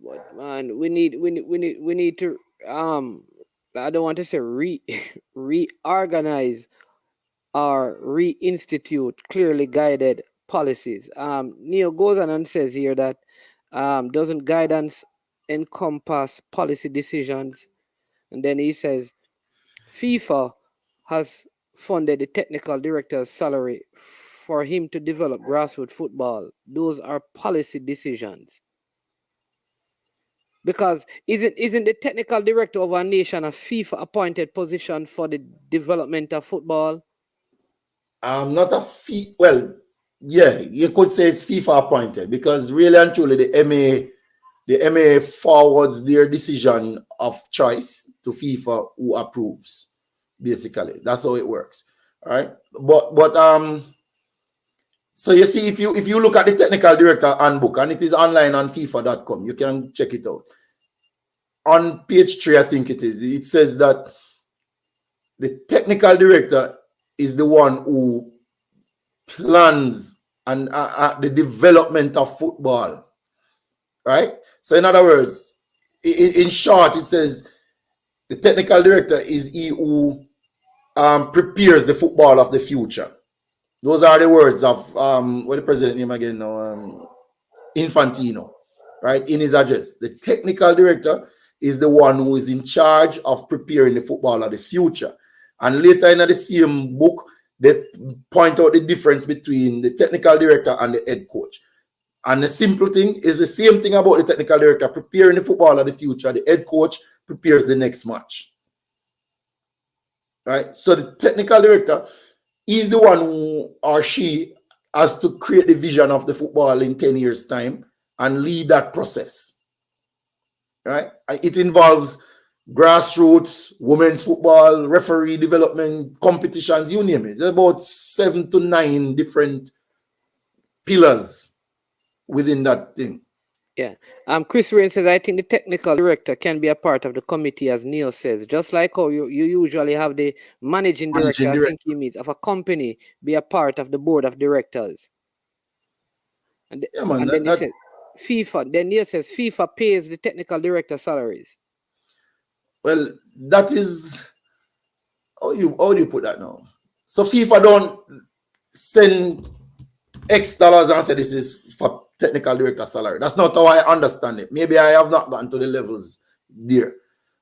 but man, we need to I don't want to say reorganize or reinstitute clearly guided policies. Neil goes on and says here that doesn't guidance encompass policy decisions? And then he says FIFA has funded the technical director's salary for him to develop grassroots football. Those are policy decisions. Because isn't the technical director of a nation a FIFA appointed position for the development of football? Not a fee. Well, yeah, you could say it's FIFA appointed because really and truly the MA forwards their decision of choice to FIFA, who approves. Basically, that's how it works. All right, but so you see, if you look at the technical director handbook, and it is online on FIFA.com, you can check it out. On page 3, I think it is. It says that the technical director is the one who plans and the development of football, right? So in other words, in short, it says the technical director is he who prepares the football of the future. Those are the words of what the president name again now, Infantino, right? In his address, the technical director is the one who is in charge of preparing the football of the future. And later in the same book, they point out the difference between the technical director and the head coach. And the simple thing is the same thing about the technical director preparing the football of the future. The head coach prepares the next match. Right? So the technical director is the one who or she has to create the vision of the football in 10 years' time and lead that process. Right? It involves grassroots, women's football, referee development, competitions, you name it. There's about 7 to 9 different pillars within that thing. Yeah. Chris Rain says, I think the technical director can be a part of the committee, as Neil says. Just like how you usually have the managing director, I think he means, of a company be a part of the board of directors. And, Yeah, man, and then he said, FIFA, then Neil says FIFA pays the technical director salaries. Well, that is how do you put that now? So FIFA don't send X dollars and say this is for technical director salary. That's not how I understand it. Maybe I have not gotten to the levels there.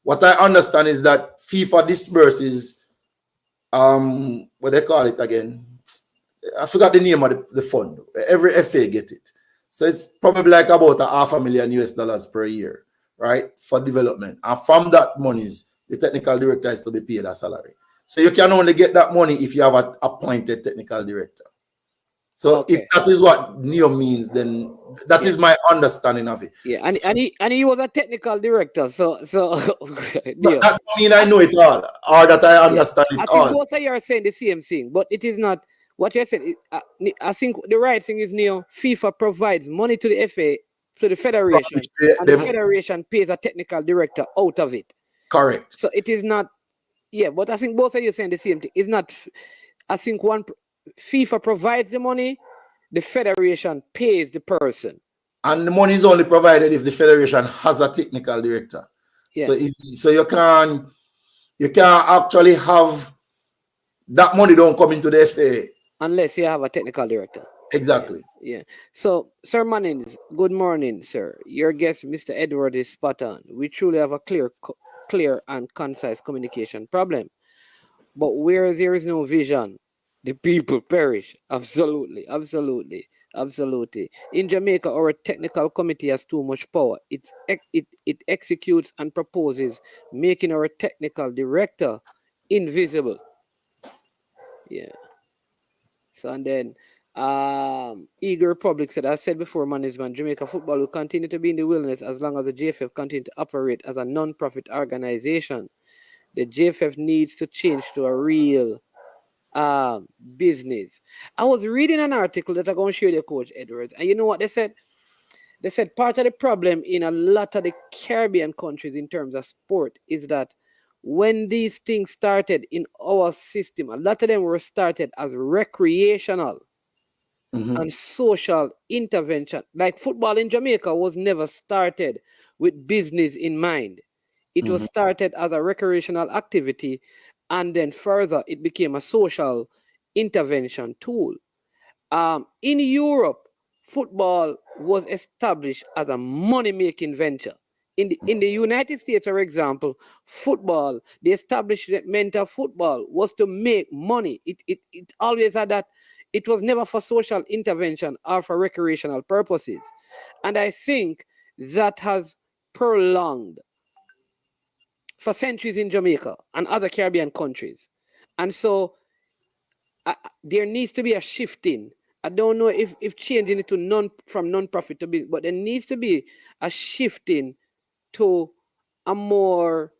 What I understand is that FIFA disburses what they call it again. I forgot the name of the fund. Every FA get it. So it's probably like about $500,000 US per year, right? For development. And from that monies, the technical director is to be paid a salary. So you can only get that money if you have an appointed technical director. So if that is what Neo means, then that is my understanding of it. Yeah, and he was a technical director. So But that mean I know it all, or that I understand it all. I think both of you are saying the same thing, but it is not what you're saying. I think the right thing is, Neo, FIFA provides money to the FA, to the federation, and the federation pays a technical director out of it. Correct. So it is not, but I think both of you are saying the same thing. It's not, I think FIFA provides the money, the federation pays the person. And the money is only provided if the federation has a technical director. Yeah. So you can actually have that money don't come into the FA unless you have a technical director. Exactly. Yeah. So, Sir Mannings, good morning, sir. Your guest, Mr. Edward, is spot on. We truly have a clear and concise communication problem. But where there is no vision, the people perish. Absolutely. In Jamaica, our technical committee has too much power. It executes and proposes, making our technical director invisible. Yeah. So, and then Eager Republic said, as I said before, management, Jamaica football will continue to be in the wilderness as long as the JFF continue to operate as a non-profit organization. The JFF needs to change to a real business. I was reading an article that I'm going to share with you, Coach Edwards, and you know what they said? They said part of the problem in a lot of the Caribbean countries in terms of sport is that when these things started in our system, a lot of them were started as recreational and social intervention. Like football in Jamaica was never started with business in mind. It was started as a recreational activity, and then further it became a social intervention tool. In Europe, football was established as a money-making venture. In the United States, for example, football, the establishment of football was to make money. It always had that. It was never for social intervention or for recreational purposes. And I think that has prolonged for centuries in Jamaica and other Caribbean countries. And so there needs to be a shifting. I don't know if changing it to from non-profit to business, but there needs to be a shifting to a more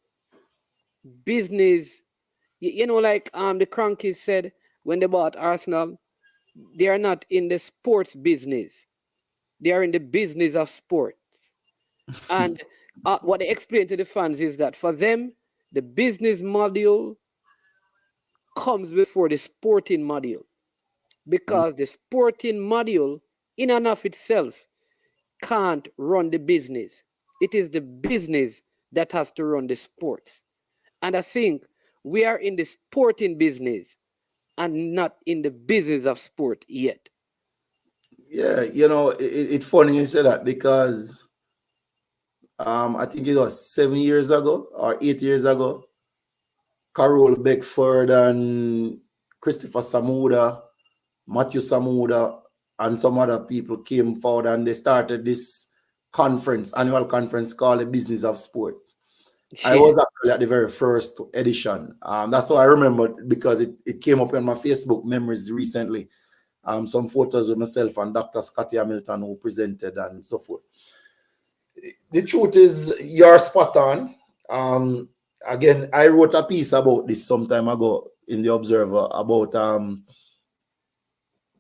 business. Like the Crankies said when they bought Arsenal, they are not in the sports business. They are in the business of sport. And what they explain to the fans is that for them, the business module comes before the sporting module, because the sporting module in and of itself can't run the business. It is the business that has to run the sports. And I think we are in the sporting business and not in the business of sport yet. Yeah, it's funny you say that because I think it was 7 years ago or 8 years ago, Carol Beckford and Christopher Samuda, Matthew Samuda, and some other people came forward and they started this annual conference called the Business of Sports. I was actually at the very first edition. That's what I remember because it came up in my Facebook memories recently. Some photos of myself and Dr. Scotty Hamilton who presented and so forth. The truth is, you're spot on. Again, I wrote a piece about this some time ago in the Observer about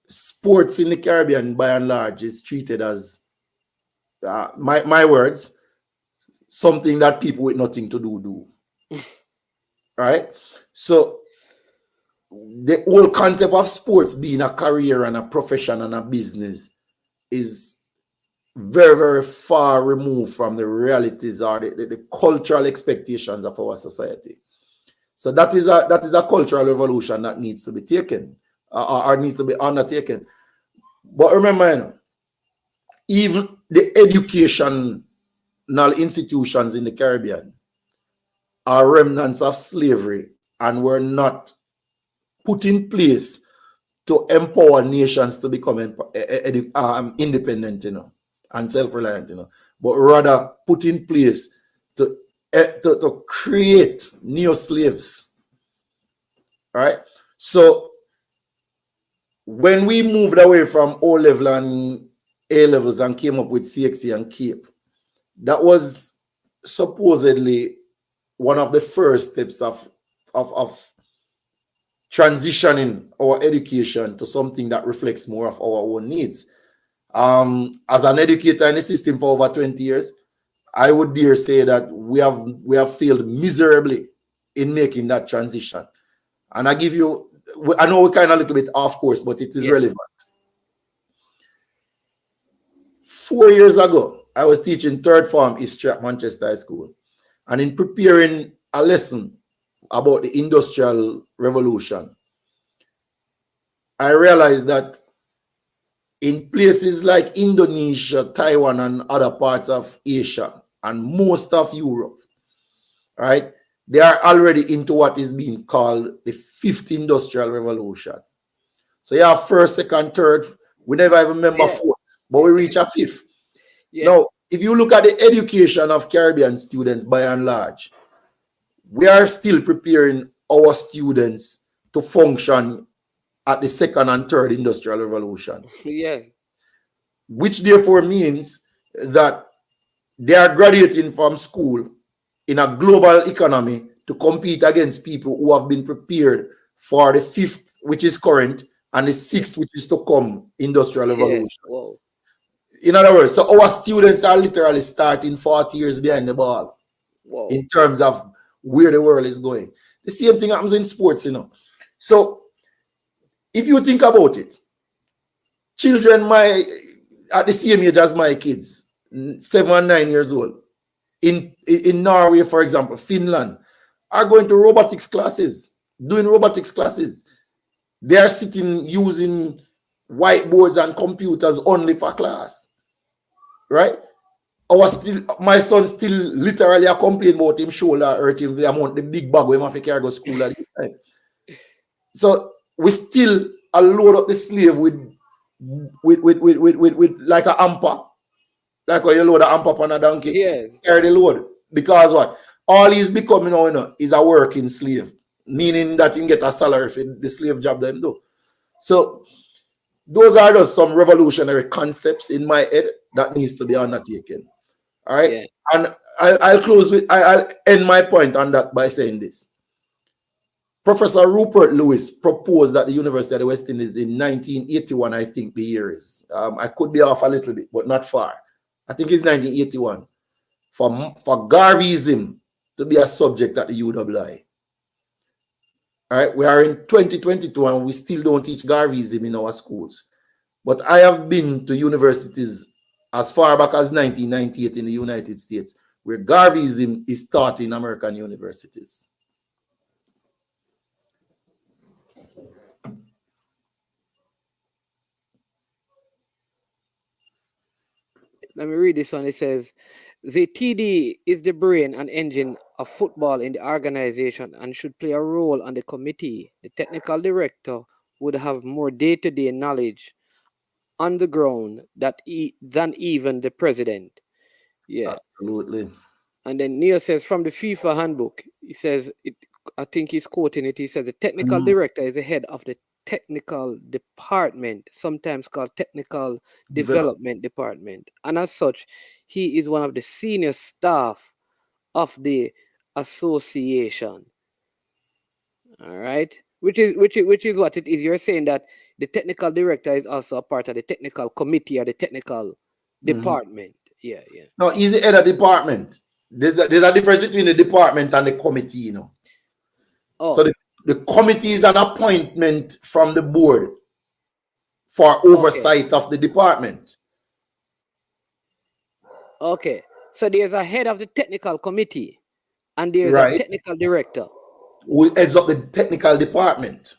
sports in the Caribbean by and large is treated as, my words, something that people with nothing to do. Right? So the whole concept of sports being a career and a profession and a business is very, very far removed from the realities or the cultural expectations of our society. So that is a cultural revolution that needs to be taken or needs to be undertaken. But remember, even the educational institutions in the Caribbean are remnants of slavery and were not put in place to empower nations to become independent, and self-reliant, but rather put in place to create neo slaves. All right. So when we moved away from O level and A levels and came up with CXC and CAPE, that was supposedly one of the first steps of transitioning our education to something that reflects more of our own needs. As an educator in the system for over 20 years, I would dare say that we have failed miserably in making that transition. And I know we're kind of a little bit off course, but it is relevant. 4 years ago, I was teaching third form history at Manchester High School. And in preparing a lesson about the Industrial Revolution, I realized that in places like Indonesia, Taiwan, and other parts of Asia, and most of Europe, right, they are already into what is being called the fifth industrial revolution. So you have first, second, third. We never even remember fourth, but we reach a fifth. Now, if you look at the education of Caribbean students by and large, we are still preparing our students to function at the second and third industrial revolutions. Which therefore means that they are graduating from school in a global economy to compete against people who have been prepared for the fifth, which is current, and the sixth, which is to come, industrial revolutions. In other words, so our students are literally starting 40 years behind the ball in terms of where the world is going. The same thing happens in sports, So if you think about it, children at the same age as my kids, 7 and 9 years old, in Norway, for example, Finland, are going to robotics classes, doing robotics classes. They are sitting using whiteboards and computers only for class, right? My son still literally a complain about him shoulder hurt him the amount the big bag we have to carry go school at the time. So we still load up the slave with like a hamper, like how you load a hamper on a donkey. Yes. Carry the load. Because what? All he's becoming now is a working slave, meaning that he can get a salary for the slave job that he do. So those are just some revolutionary concepts in my head that needs to be undertaken. All right. Yeah. And I'll close with, I'll end my point on that by saying this. Professor Rupert Lewis proposed at the University of the West Indies in 1981, I think the year is. I could be off a little bit, but not far. I think it's 1981. For Garveyism to be a subject at the UWI. All right, we are in 2022 and we still don't teach Garveyism in our schools. But I have been to universities as far back as 1998 in the United States, where Garveyism is taught in American universities. Let me read this one. It says, the TD is the brain and engine of football in the organization and should play a role on the committee. The technical director would have more day-to-day knowledge on the ground than even the president. Yeah. Absolutely. And then Neil says, from the FIFA handbook, he says, I think he's quoting it. He says, the technical director is the head of the technical department, sometimes called technical development department. And as such, he is one of the senior staff of the association. All right. Which is what it is. You're saying that the technical director is also a part of the technical committee or the technical department. Yeah. No, he's the head of department. There's a difference between the department and the committee, you know. Oh. So the committee is an appointment from the board for oversight of the department. Okay. So there's a head of the technical committee and there's a technical director who heads up the technical department.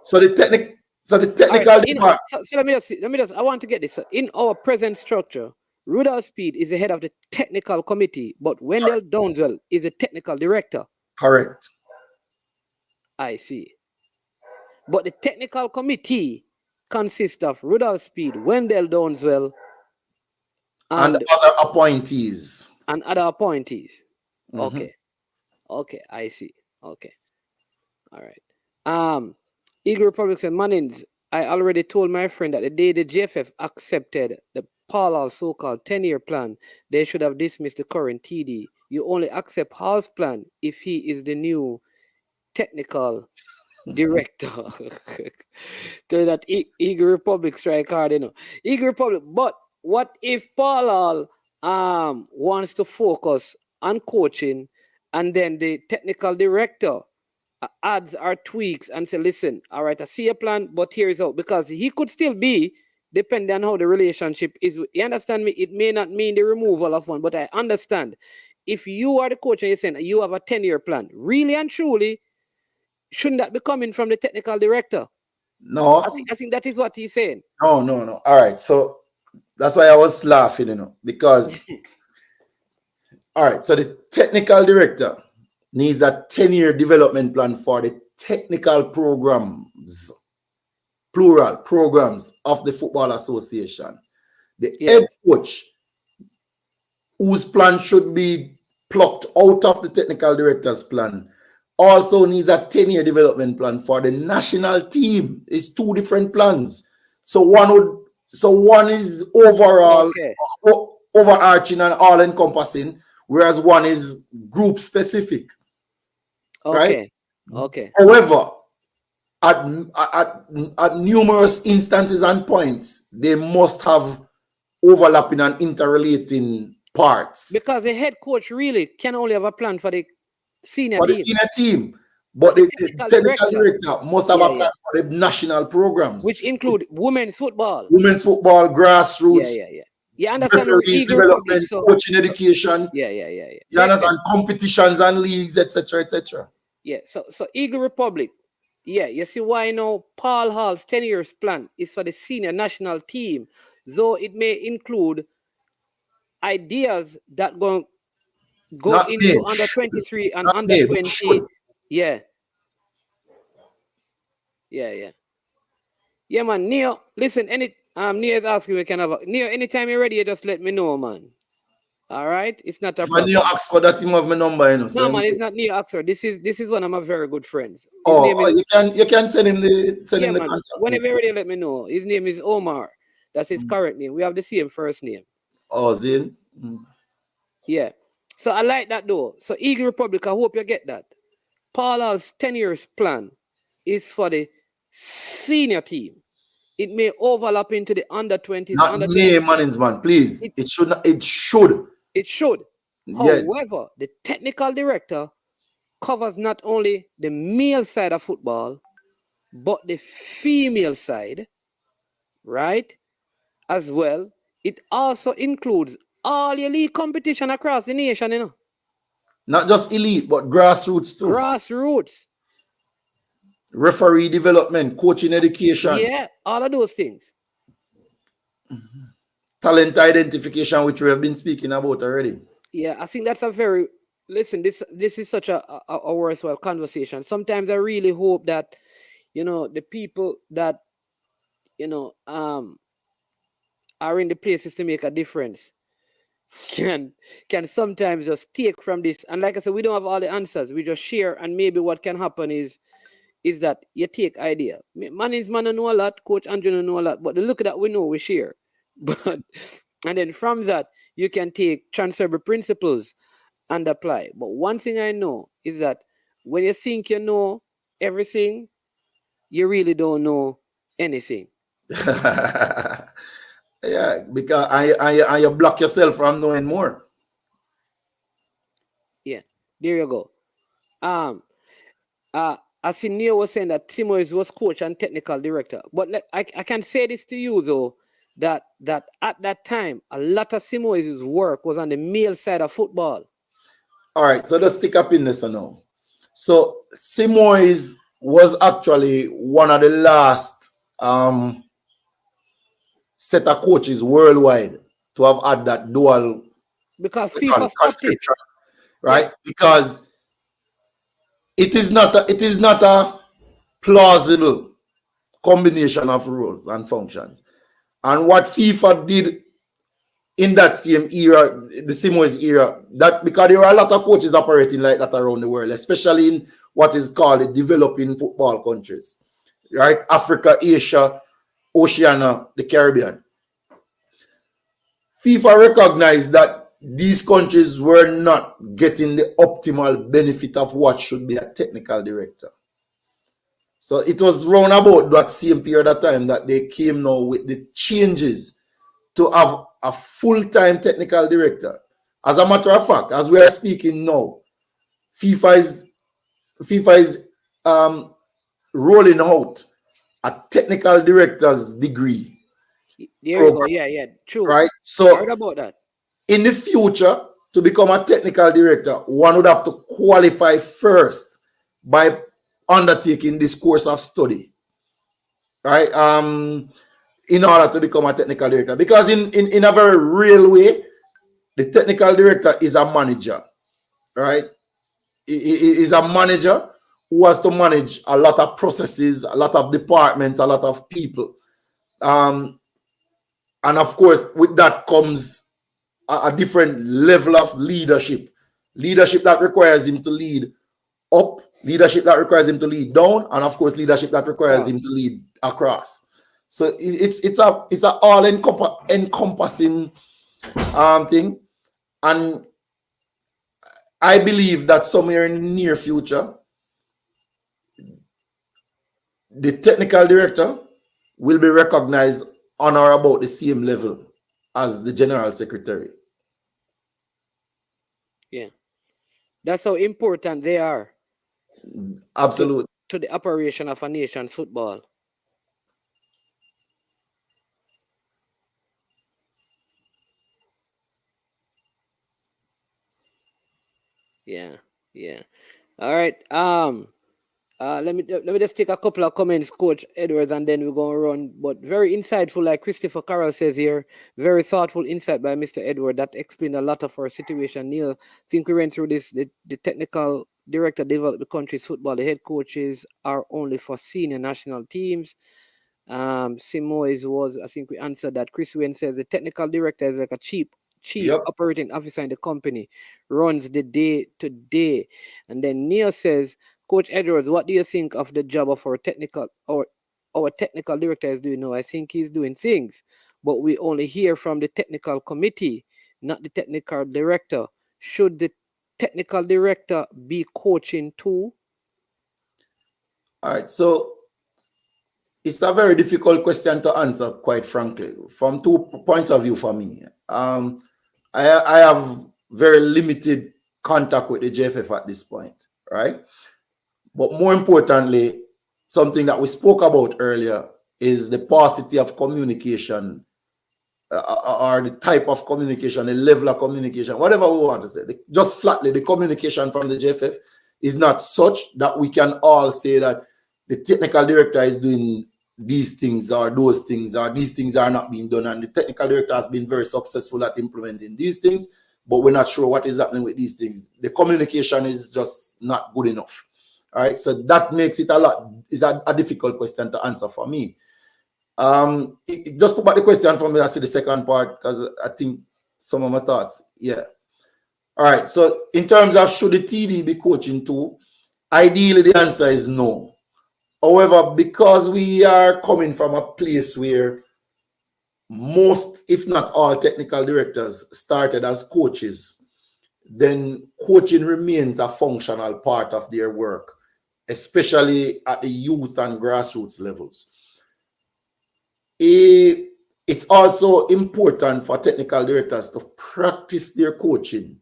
So the technical department. So let me just I want to get this. In our present structure, Rudolph Speed is the head of the technical committee, but Wendell Downswell is the technical director. Correct. I see. But the technical committee consists of Rudolph Speed, Wendell Downswell, and other appointees. Okay, I see. Okay. All right. Eagle Republic said, Mannings, I already told my friend that the day the JFF accepted the Paul so-called 10-year plan, they should have dismissed the current TD. You only accept Hall's plan if he is the new technical director. So that Eagle Republic strike hard, you know. Eagle Republic, but what if Paul wants to focus on coaching and then the technical director adds or tweaks and say, listen, all right, I see a plan, but here is out. Because he could still be, depending on how the relationship is. You understand me? It may not mean the removal of one, but I understand. If you are the coach and you're saying you have a 10-year plan, really and truly, shouldn't that be coming from the technical director? No. I think that is what he's saying. No. All right. So that's why I was laughing, you know, because, all right, so the technical director needs a 10-year development plan for the technical programs, plural programs of the Football Association. The head coach, whose plan should be plucked out of the technical director's plan, also needs a 10-year development plan for the national team. It's two different plans. So one is overall, overarching and all-encompassing, whereas one is group-specific. Okay. Right? Okay. However, at numerous instances and points, they must have overlapping and interrelating parts. Because the head coach really can only have a plan for the senior team. But the technical director must have a plan for the national programs, which include women's football, grassroots. You understand? Development, coaching, education. Yeah. You understand? Competitions and leagues, etc. Yeah. So Eagle Republic, Yeah, you see why now Paul Hall's 10 years plan is for the senior national team, though it may include ideas that go Not into may, under should. 23 and Not under may, but 20. should. Yeah, yeah. Yeah, man. Neo, listen, Neo is asking we can have Neo, anytime you're ready, you just let me know, man. All right? It's not a If I knew problem. ask for that, him have my number, No, so man, it's not Neo Oxford. This is one of my very good friends. His oh, name is you can send Yeah, him the man. contact Whenever you're details. ready, let me know. His name is Omar. That's his current name. We have the same first name. Oh, Zin. Yeah. So I like that though. So Eagle Republic, I hope you get that. Paula's 10 years plan is for the senior team. It may overlap into the under 20s, Not under may, 23. Mannings, man. Please. It, It should not, it should. it should. Yeah. However, the technical director covers not only the male side of football, but the female side, right? As well. It also includes all your league competition across the nation, Not just elite, but grassroots too. Grassroots. Referee development, coaching education, Yeah, all of those things. talent identification, which we have been speaking about already. Yeah, I think that's a very listen. This is such a worthwhile conversation. Sometimes I really hope that the people that you know um are in the places to make a difference can can sometimes just take from this. And like I said, we don't have all the answers. We just share, and maybe what can happen is that you take idea. Man is man, I know a lot. Coach Andrew know a lot, but the look at that we know we share. But and then from that you can take transferable principles and apply. But one thing I know is that when you think you know everything, you really don't know anything. Yeah, because I you block yourself from knowing more. Yeah, there you go. Um, as Neo was saying that Timo's was coach and technical director, but I can say this to you though that at that time a lot of Simo's work was on the male side of football. All right, so let's stick up in this now. So Simoes was actually one of the last set of coaches worldwide to have had that dual Because FIFA stopped it. conscription, Yeah, right? Because it is not a plausible combination of rules and functions. And what FIFA did in that same era, the Simoes era, that because there were a lot of coaches operating like that around the world, especially in what is called the developing football countries, right? Africa, Asia, Oceania, the Caribbean. FIFA recognized that these countries were not getting the optimal benefit of what should be a technical director. So it was round about that same period of time that they came now with the changes to have a full-time technical director. As a matter of fact, as we are speaking now, FIFA is rolling out a technical director's degree there you go. program, Yeah, true. right? I heard So about that. in the future, to become a technical director, one would have to qualify first by undertaking this course of study, right? In order to become a technical director. Because in a very real way, the technical director is a manager, right? He is a manager who has to manage a lot of processes, a lot of departments, a lot of people. Um, and of course, with that comes a different level of leadership. Leadership that requires him to lead up, leadership that requires him to lead down, and of course, leadership that requires him to lead across. So it's a all encompassing thing. And I believe that somewhere in the near future, the technical director will be recognized on or about the same level as the general secretary. Yeah, that's how important they are to Absolutely. to the operation of a nation's football. Yeah, yeah. All right. Let me just take a couple of comments, Coach Edwards, and then we're gonna run. But very insightful, like Christopher Carroll says here. Very thoughtful insight by Mr. Edward that explained a lot of our situation. Neil, think we went through this. The technical director developed the country's football. The head coaches are only for senior national teams. Simoes was, I think we answered that. Chris Wayne says the technical director is like a chief Yep. operating officer in the company, runs the day to day. And then Neil says, Coach Edwards, what do you think of the job of our technical director is doing now? I think he's doing things, but we only hear from the technical committee, not the technical director. Should the technical director be coaching too? All right. So it's a very difficult question to answer, quite frankly, from 2 points of view for me. I have very limited contact with the JFF at this point, right? But more importantly, something that we spoke about earlier is the paucity of communication, or the type of communication, the level of communication, whatever we want to say. Just flatly, the communication from the JFF is not such that we can all say that the technical director is doing these things or those things, or these things are not being done. And the technical director has been very successful at implementing these things, but we're not sure what is happening with these things. The communication is just not good enough. All right. So that makes it a difficult question to answer for me. Just put back the question for me. I see the second part because I think some of my thoughts. Yeah. All right. So in terms of should the TD be coaching too, ideally the answer is no. However, because we are coming from a place where most, if not all, technical directors started as coaches, then coaching remains a functional part of their work, especially at the youth and grassroots levels. It's also important for technical directors to practice their coaching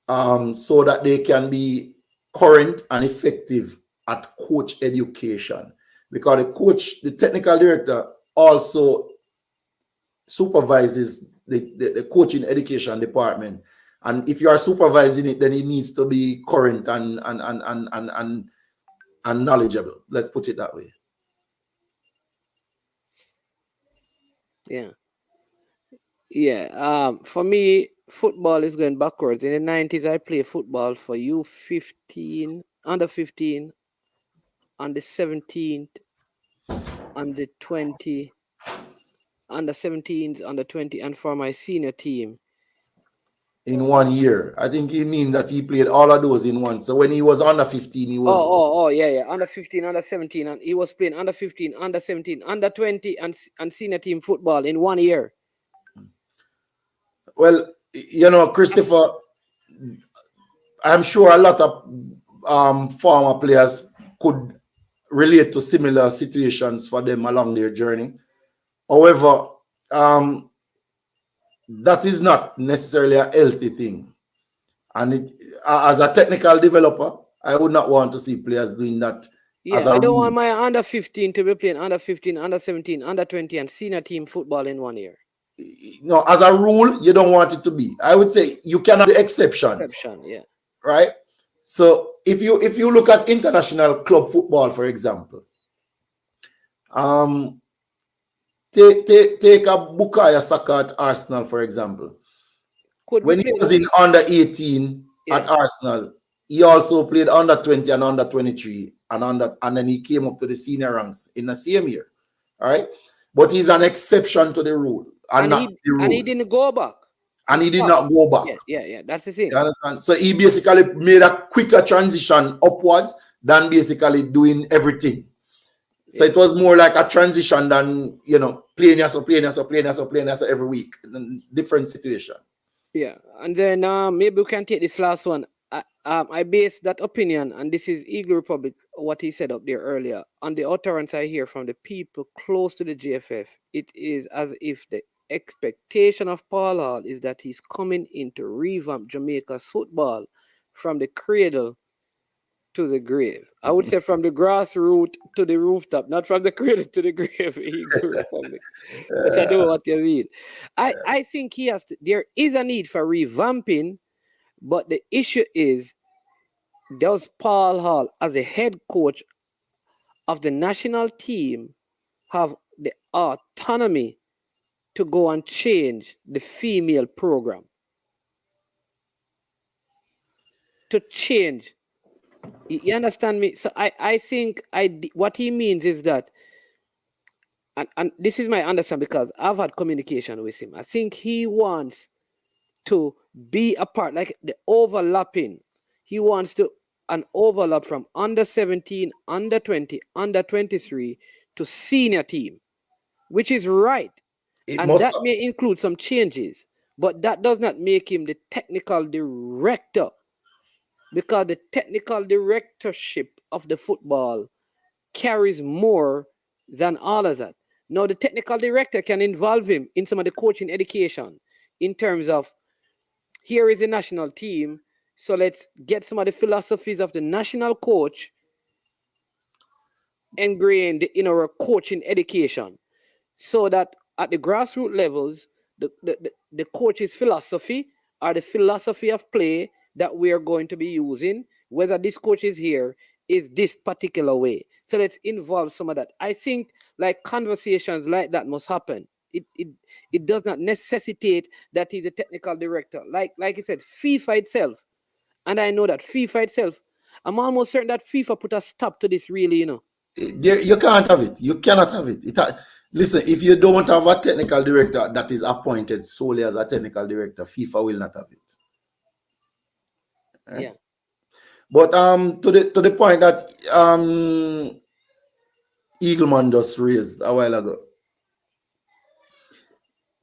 so that they can be current and effective at coach education, because the technical director also supervises the coaching education department. And if you are supervising it, then it needs to be current and knowledgeable. Let's put it that way. Yeah. Yeah. For me, football is going backwards. In the 90s, I played football for U15, under 15, under 17, under 20, under 17s, under 20, and for my senior team. In 1 year. I think he means that he played all of those in one. So when he was under 15, he was... Yeah. Under 15, under 17, and he was playing under 15, under 17, under 20, and senior team football in 1 year. Well, Christopher, I'm sure a lot of former players could relate to similar situations for them along their journey. However, that is not necessarily a healthy thing. And as a technical developer, I would not want to see players doing that. Yeah, I don't want my under 15 to be playing under 15, under 17, under 20, and senior team football in 1 year. No, as a rule, you don't want it to be. I would say you can have the exceptions. Yeah. Right? So if you look at international club football, for example, take a Bukayo Saka at Arsenal, for example. When he was in under 18 at Arsenal, he also played under 20 and under 23, and then he came up to the senior ranks in the same year. All right, but he's an exception to the rule, and he didn't go back. And he did not go back. Yeah, that's the thing. You understand? So he basically made a quicker transition upwards than basically doing everything. So it was more like a transition than, playing every week. Different situation. Yeah. And then maybe we can take this last one. I base that opinion, and this is Eagle Republic, what he said up there earlier, on the utterance I hear from the people close to the GFF. It is as if the expectation of Paul Hall is that he's coming in to revamp Jamaica's football from the cradle to the grave. I would say from the grassroots to the rooftop, not from the cradle to the grave. But I know what you mean. I think there is a need for revamping, but the issue is does Paul Hall, as the head coach of the national team, have the autonomy to go and change the female program? To change. You understand me? So I think what he means is that, and this is my understanding because I've had communication with him. I think he wants to be a part, like the overlapping. He wants to an overlap from under 17, under 20, under 23 to senior team, which is right. It And must. that may include some changes, but that does not make him the technical director, because the technical directorship of the football carries more than all of that. Now, the technical director can involve him in some of the coaching education in terms of, here is the national team, so let's get some of the philosophies of the national coach ingrained in our coaching education, so that at the grassroots levels, the coach's philosophy or the philosophy of play that we are going to be using, whether this coach is here, is this particular way. So let's involve some of that. I think like conversations like that must happen. It does not necessitate that he's a technical director. Like you said, FIFA itself, and I know that FIFA itself, I'm almost certain that FIFA put a stop to this, really. You can't have it. You cannot have it. Listen, if you don't have a technical director that is appointed solely as a technical director, FIFA will not have it. Right? Yeah. But to the point that Eagleman just raised a while ago,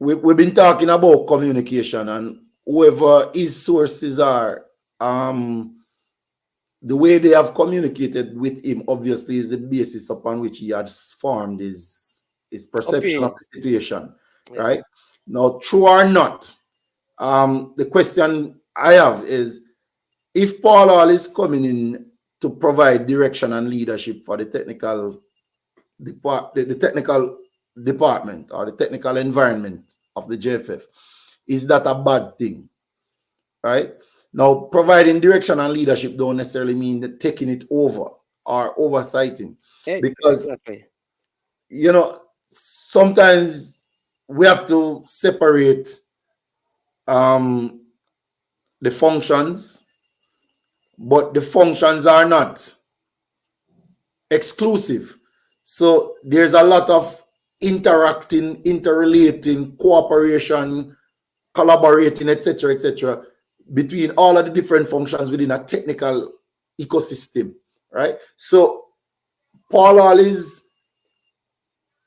we've been talking about communication, and whoever his sources are, the way they have communicated with him obviously is the basis upon which he has formed his perception of the situation. Yeah. Right now, true or not, the question I have is, if Paul Hall is coming in to provide direction and leadership for the technical the technical department or the technical environment of the JFF, is that a bad thing? Right now, providing direction and leadership don't necessarily mean that taking it over or oversighting, because Exactly. sometimes we have to separate the functions, but the functions are not exclusive. So there's a lot of interacting, interrelating, cooperation, collaborating, etc., between all of the different functions within a technical ecosystem, right? So Paul Hall is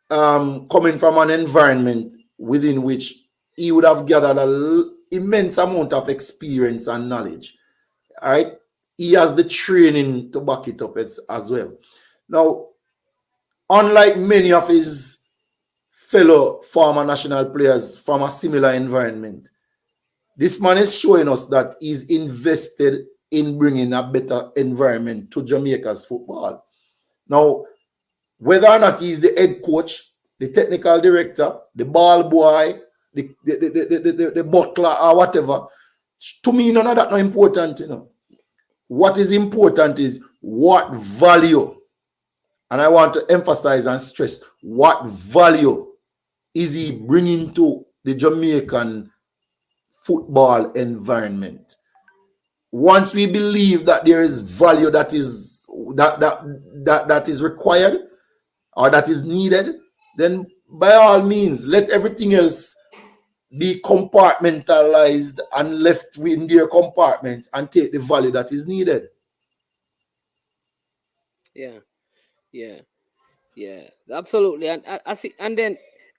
coming from an environment within which he would have gathered an immense amount of experience and knowledge, right? He has the training to back it up as well. Now, unlike many of his fellow former national players from a similar environment, this man is showing us that he's invested in bringing a better environment to Jamaica's football. Now, whether or not he's the head coach, the technical director, the ball boy, the butler, or whatever, to me, none of that not important. What is important is what value, and I want to emphasize and stress, what value is he bringing to the Jamaican football environment? Once we believe that there is value that is required or that is needed, then by all means, let everything else be compartmentalized and left within their compartments and take the value that is needed. Yeah, absolutely. And I see, and then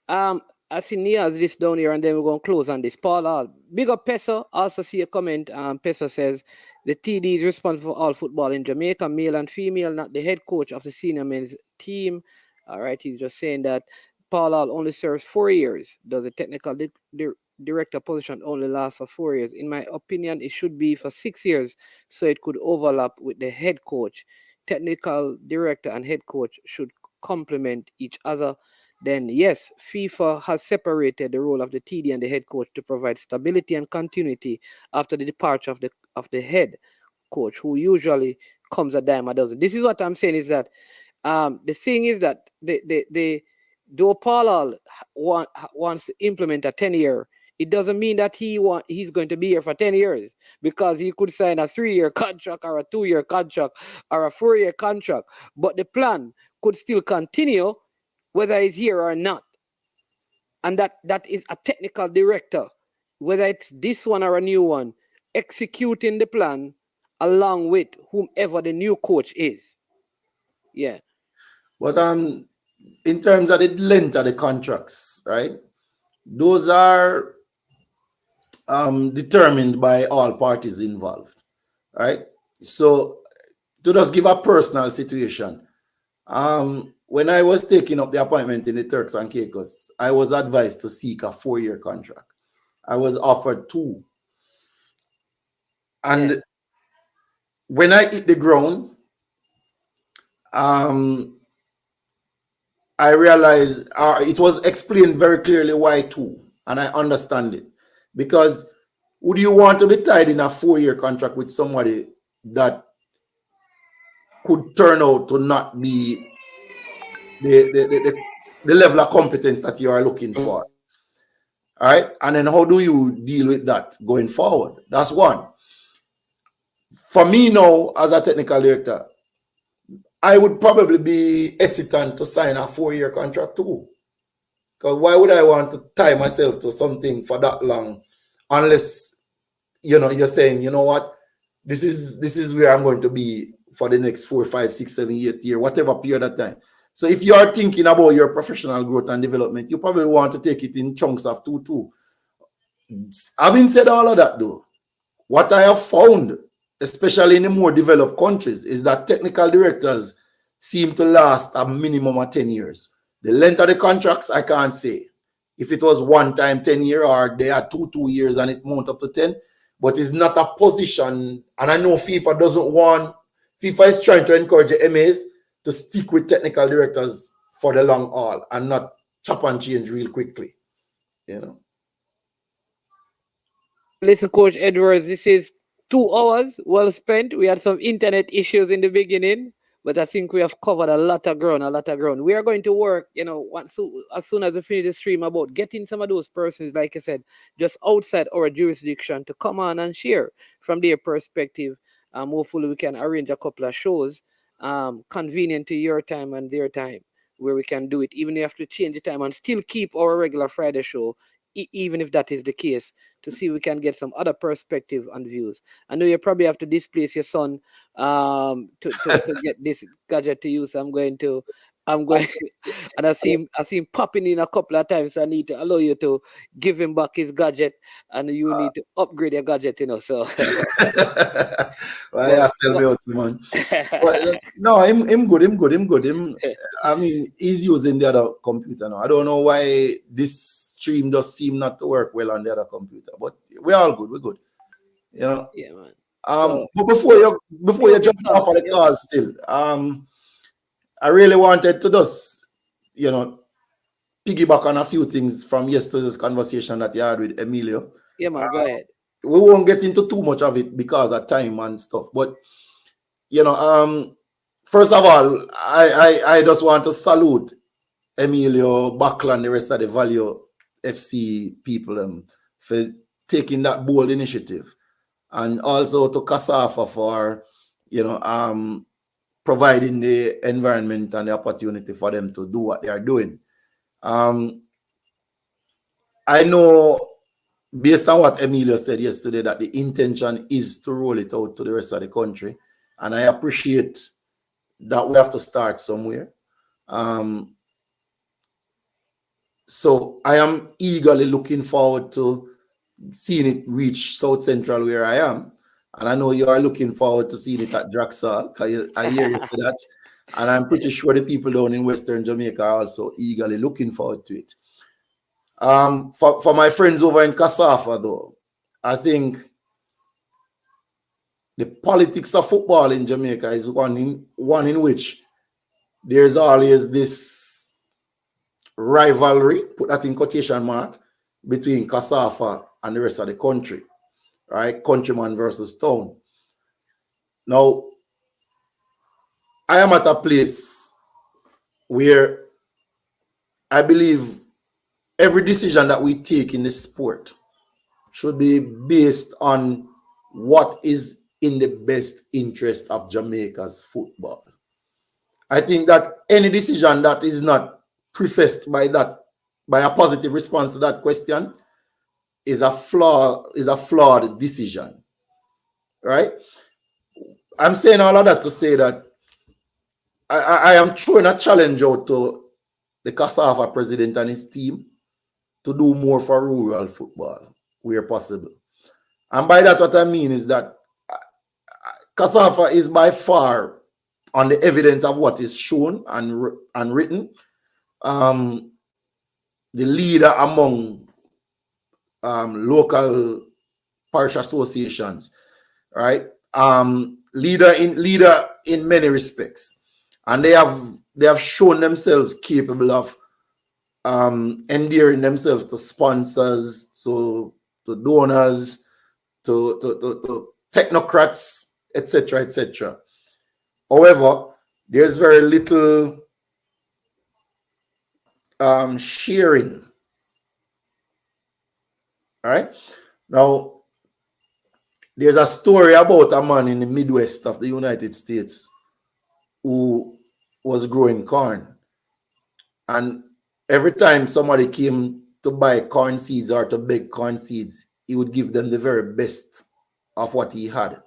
I see Nia's list down here, and then we're going to close on this. Paul Hall, big up Peso. Also see a comment. Peso says the TD is responsible for all football in Jamaica, male and female, not the head coach of the senior men's team. All right, he's just saying that Paul Hall only serves 4 years. Does the technical director position only last for 4 years? In my opinion, it should be for 6 years, so it could overlap with the head coach. Technical director and head coach should complement each other. Then yes, FIFA has separated the role of the TD and the head coach to provide stability and continuity after the departure of the head. coach who usually comes a dime a dozen. This is what I'm saying is that the thing is that though Paul wants to implement a 10-year, it doesn't mean that he's going to be here for 10 years, because he could sign a 3-year contract or a 2-year contract or a 4-year contract. But the plan could still continue whether he's here or not. And that is a technical director, whether it's this one or a new one, executing the plan along with whomever the new coach is. Yeah. But in terms of the length of the contracts, right? Those are determined by all parties involved, right? So to just give a personal situation, when I was taking up the appointment in the Turks and Caicos, I was advised to seek a 4-year contract. I was offered 2. And when I hit the ground, I realized it was explained very clearly why 2, and I understand it. Because would you want to be tied in a 4-year contract with somebody that could turn out to not be the level of competence that you are looking for? All right. And then how do you deal with that going forward? That's one. For me now, as a technical director, I would probably be hesitant to sign a 4-year contract too. Because why would I want to tie myself to something for that long, unless you're saying, you know what, this is where I'm going to be for the next 4, 5, 6, 7, 8 year, whatever period of time. So if you are thinking about your professional growth and development, you probably want to take it in chunks of 2. Having said all of that though, what I have found, especially in the more developed countries, is that technical directors seem to last a minimum of 10 years. The length of the contracts, I can't say. If it was one time 10 year or they are 2 years and it mount up to 10, but it's not a position. And I know FIFA is trying to encourage the MAs to stick with technical directors for the long haul and not chop and change real quickly. Listen, Coach Edwards, this is 2 hours well spent. We had some internet issues in the beginning, but I think we have covered a lot of ground. We are going to work, as soon as we finish the stream, about getting some of those persons, like I said, just outside our jurisdiction to come on and share from their perspective. Hopefully we can arrange a couple of shows convenient to your time and their time, where we can do it. Even if you have to change the time and still keep our regular Friday show, even if that is the case, to see if we can get some other perspective and views. I know you probably have to displace your son to get this gadget to use. I'm going and I see him popping in a couple of times. So I need to allow you to give him back his gadget, and you need to upgrade your gadget, so. Well, I sell me out, man. But, no, him good. I mean, he's using the other computer now. I don't know why this stream does seem not to work well on the other computer, but we're all good. We're good. Yeah, man. But before you jump up on the call still, I really wanted to just, piggyback on a few things from yesterday's conversation that you had with Emilio. Yeah, man, go ahead. We won't get into too much of it because of time and stuff. But, first of all, I just want to salute Emilio, Buckler, and the rest of the Value FC people for taking that bold initiative. And also to Kasafa for, providing the environment and the opportunity for them to do what they are doing. I know, based on what Emilio said yesterday, that the intention is to roll it out to the rest of the country. And I appreciate that we have to start somewhere. So I am eagerly looking forward to seeing it reach South Central where I am. And I know you are looking forward to seeing it at Draxal. I hear you say that. And I'm pretty sure the people down in Western Jamaica are also eagerly looking forward to it. For my friends over in Kasafa, though, I think the politics of football in Jamaica is one in which there's always this rivalry, put that in quotation mark, between Kasafa and the rest of the country, right? Countryman versus town. Now, I am at a place where I believe every decision that we take in this sport should be based on what is in the best interest of Jamaica's football. I think that any decision that is not prefaced by a positive response to that question is a flawed decision, right? I'm saying all of that to say that I am throwing a challenge out to the CASAFA president and his team to do more for rural football where possible. And by that, what I mean is that CASAFA is by far, on the evidence of what is shown and written, the leader among local parish associations, right? Leader in many respects, and they have shown themselves capable of endearing themselves to sponsors, to donors, to technocrats, etc., etc. However, there's very little sharing. All right. Now, there's a story about a man in the Midwest of the United States who was growing corn. And every time somebody came to buy corn seeds or to beg corn seeds, he would give them the very best of what he had.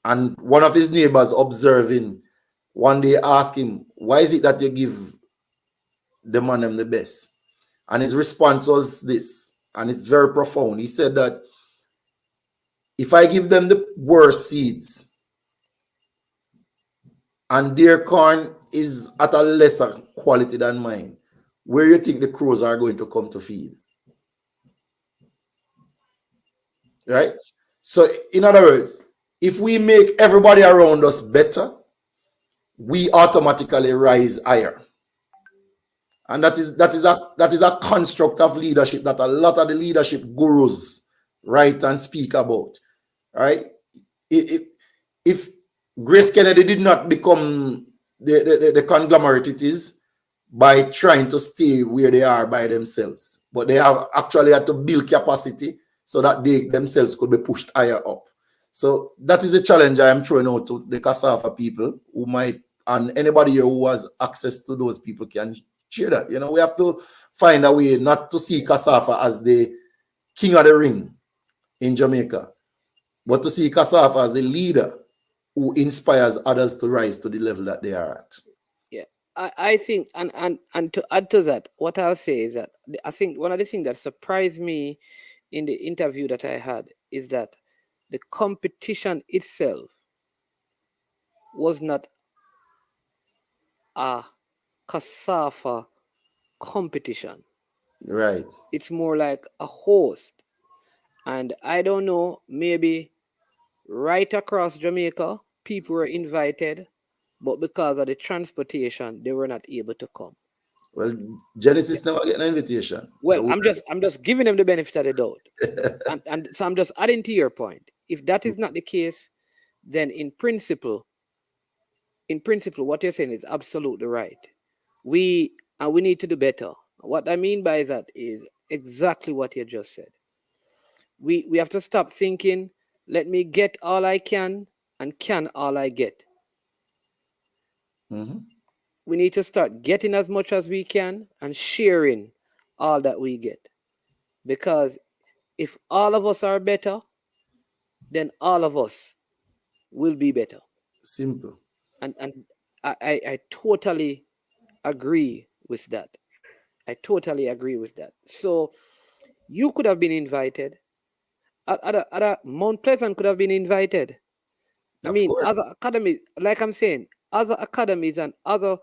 And one of his neighbors observing one day asked him, why is it that you give the man them the best? And his response was this, and it's very profound. He said that if I give them the worst seeds and their corn is at a lesser quality than mine, where you think the crows are going to come to feed? Right? So, in other words, if we make everybody around us better, we automatically rise higher. And that is a construct of leadership that a lot of the leadership gurus write and speak about. Right? If Grace Kennedy did not become the conglomerate it is by trying to stay where they are by themselves, but they have actually had to build capacity so that they themselves could be pushed higher up. So that is a challenge I am throwing out to the CASAFA people who might, and anybody here who has access to those people can share that. You know, we have to find a way not to see CASAFA as the king of the ring in Jamaica, but to see CASAFA as a leader who inspires others to rise to the level that they are at. Yeah, I think, and to add to that, what I'll say is that I think one of the things that surprised me in the interview that I had is that the competition itself was not a CASAFA competition. Right. It's more like a host. And I don't know, maybe right across Jamaica, people were invited, but because of the transportation, they were not able to come. Well, Genesis never get an invitation. Well, I'm just giving them the benefit of the doubt. and so I'm just adding to your point. If that is not the case, then in principle, what you're saying is absolutely right. We need to do better. What I mean by that is exactly what you just said. We have to stop thinking, let me get all I can and can all I get. Mm-hmm. We need to start getting as much as we can and sharing all that we get. Because if all of us are better, then all of us will be better. Simple. And I totally agree with that. I totally agree with that. So you could have been invited. Other Mount Pleasant could have been invited. I Of mean, course. other academies, like I'm saying, other academies and other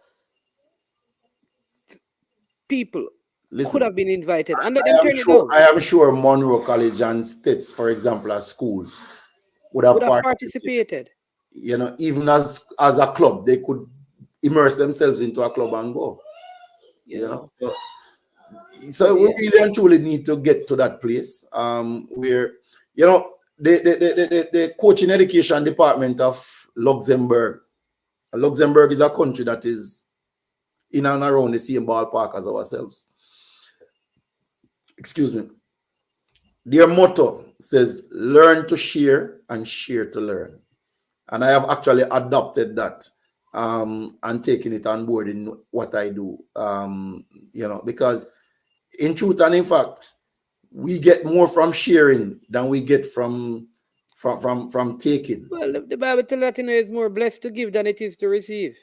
people Listen, could have been invited, and let them turn it down. I am sure Monroe College and States, for example, as schools, would have participated. Participated. You know, even as a club, they could immerse themselves into a club and go. You know, so we really and truly need to get to that place where, you know, the coaching education department of Luxembourg. Luxembourg is a country that is in and around the same ballpark as ourselves. Excuse me. Their motto says, learn to share and share to learn. And I have actually adopted that and taken it on board in what I do. Because in truth and in fact, we get more from sharing than we get from taking. Well, the Bible tells that it's more blessed to give than it is to receive.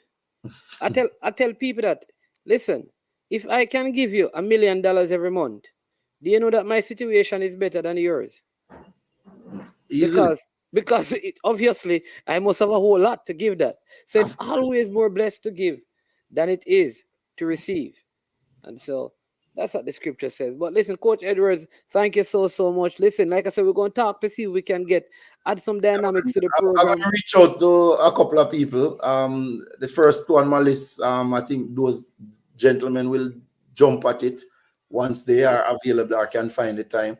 I tell people that, listen, if I can give you $1 million every month, do you know that my situation is better than yours? Easily. Because obviously I must have a whole lot to give that. So it's always more blessed to give than it is to receive. And so that's what the scripture says. But listen, Coach Edwards, thank you so much. Listen, like I said, we're going to talk to see if we can add some dynamics to the I'm program. going to reach out to a couple of people. The first two on my list, I think those gentlemen will jump at it once they are available or can find the time.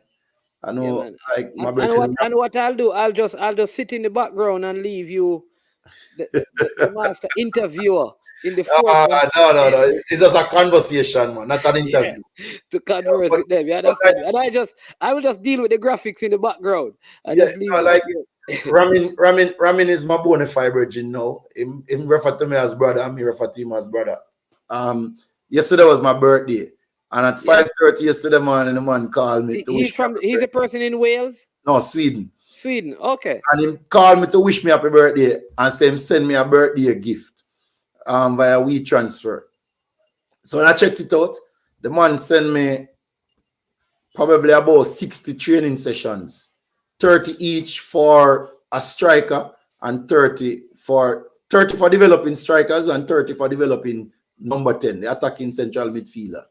I know, like my and what I'll do, I'll just sit in the background and leave you the master interviewer in the forefront. No. It's just a conversation, man, not an interview. To converse with them. You understand? And I will just deal with the graphics in the background. Just leave Ramin is my bona fide virgin now. Him refer to me as brother, I'm here refer to him as brother. Yesterday was my birthday. And at 5:30 yesterday morning, the man called me to wish me. He's a person in Wales? No, Sweden. Sweden, okay. And he called me to wish me happy birthday and say him send me a birthday gift via WeTransfer. So when I checked it out, the man sent me probably about 60 training sessions, 30 each for a striker and 30 for developing strikers and 30 for developing number 10, the attacking central midfielder.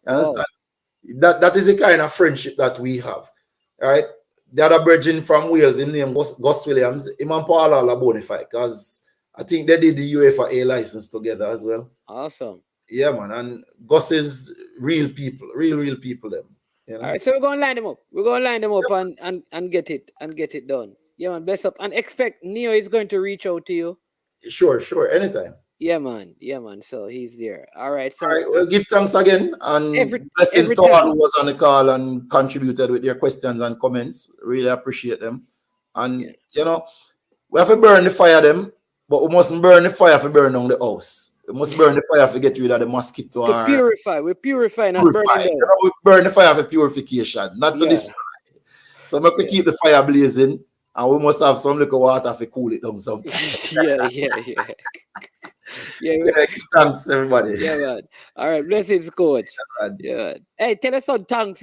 You understand? Oh. That is the kind of friendship that we have, right? The other brethren from Wales, his name Gus Williams, him and Paul are bona fide because I think they did the UEFA A license together as well. Awesome. Yeah, man. And Gus is real people, real people. Them. You know? All right, so we're gonna line them up. We're gonna line them up and get it done. Yeah, man. Bless up and expect Neo is going to reach out to you. Sure, anytime. Yeah, man. So he's there. All right. So well, give thanks again and blessings to all who was on the call and contributed with their questions and comments. Really appreciate them. And we have to burn the fire them, but we mustn't burn the fire for burn down the house. We must burn the fire to get rid of the mosquito. To purify. We purify, not burn it down. We burn the fire for purification, not to destroy. So we keep the fire blazing, and we must have some little water to cool it down sometimes. Yeah, thanks everybody. Yeah, man. All right, blessings, Coach. Yeah. Hey, tell us some thanks,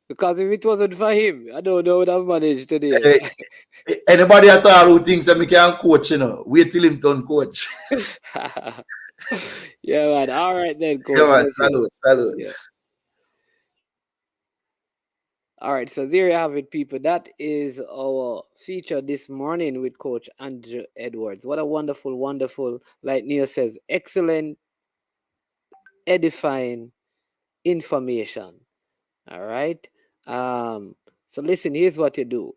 because if it wasn't for him, I don't know what I've managed today. Anybody at all who thinks that me can coach, wait till him turn coach. Yeah, man. All right then, Coach. Yeah, man. Salute. Yeah. All right, so there you have it, people. That is our feature this morning with Coach Andrew Edwards. What a wonderful, like Neil says, excellent, edifying information. All right. So listen, here's what you do.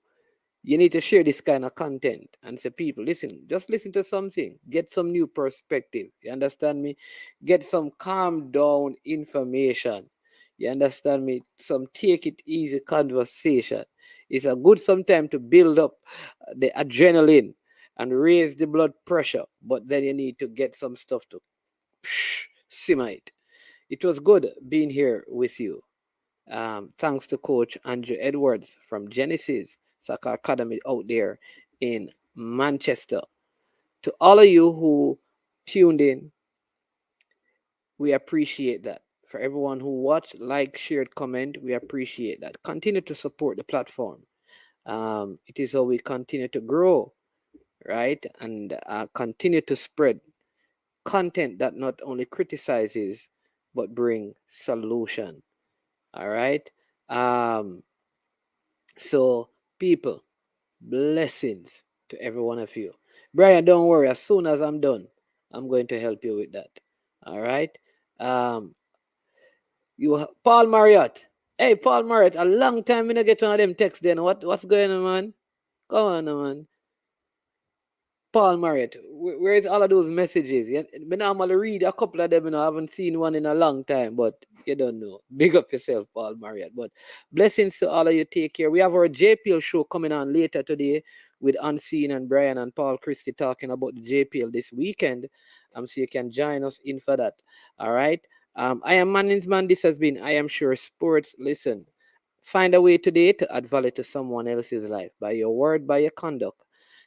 You need to share this kind of content and say, people, listen, just listen to something. Get some new perspective. You understand me? Get some calm down information. You understand me? Some take it easy conversation. It's a good sometime to build up the adrenaline and raise the blood pressure. But then you need to get some stuff to simmer it. It was good being here with you. Thanks to Coach Andrew Edwards from Genesis Soccer Academy out there in Manchester. To all of you who tuned in, we appreciate that. For everyone who watched, like, shared, comment, we appreciate that. Continue to support the platform. It is how we continue to grow, right? And continue to spread content that not only criticizes, but bring solution. All right? So, people, blessings to every one of you. Brian, don't worry. As soon as I'm done, I'm going to help you with that. All right? Paul Marriott. Hey, Paul Marriott, a long time I get one of them texts then. What's going on, man? Come on, man. Paul Marriott, where is all of those messages? I normally read a couple of them, and I haven't seen one in a long time, but you don't know. Big up yourself, Paul Marriott. But blessings to all of you. Take care. We have our JPL show coming on later today with Unseen and Brian and Paul Christie talking about the JPL this weekend. So you can join us in for that. All right. I am Manningsman. This has been I Am Sure Sports. Listen, find a way today to add value to someone else's life by your word, by your conduct,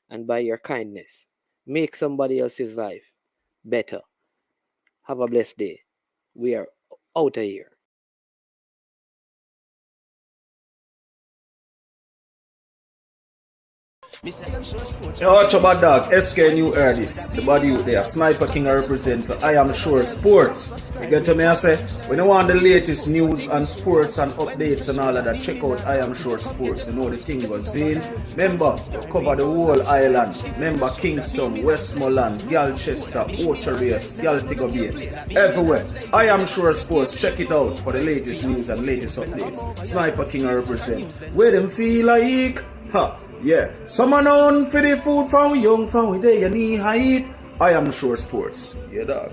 and by your kindness. Make somebody else's life better. Have a blessed day. We are out of here. Yo, watch your bad dog, SK New Erdis, the body out there, Sniper King I represent for I Am Sure Sports. You get to me, I say, when you want the latest news and sports and updates and all of that, check out I Am Sure Sports. You know the thing goes in. Remember, cover the whole island. Remember Kingston, Westmoreland, Galchester, Orchard Race, Galtigo Bay, everywhere. I Am Sure Sports, check it out for the latest news and latest updates. Sniper King I represent. Where them feel like, yeah, someone on for the food from young, from where they knee height. I Am Sure Sports. Yeah, dog.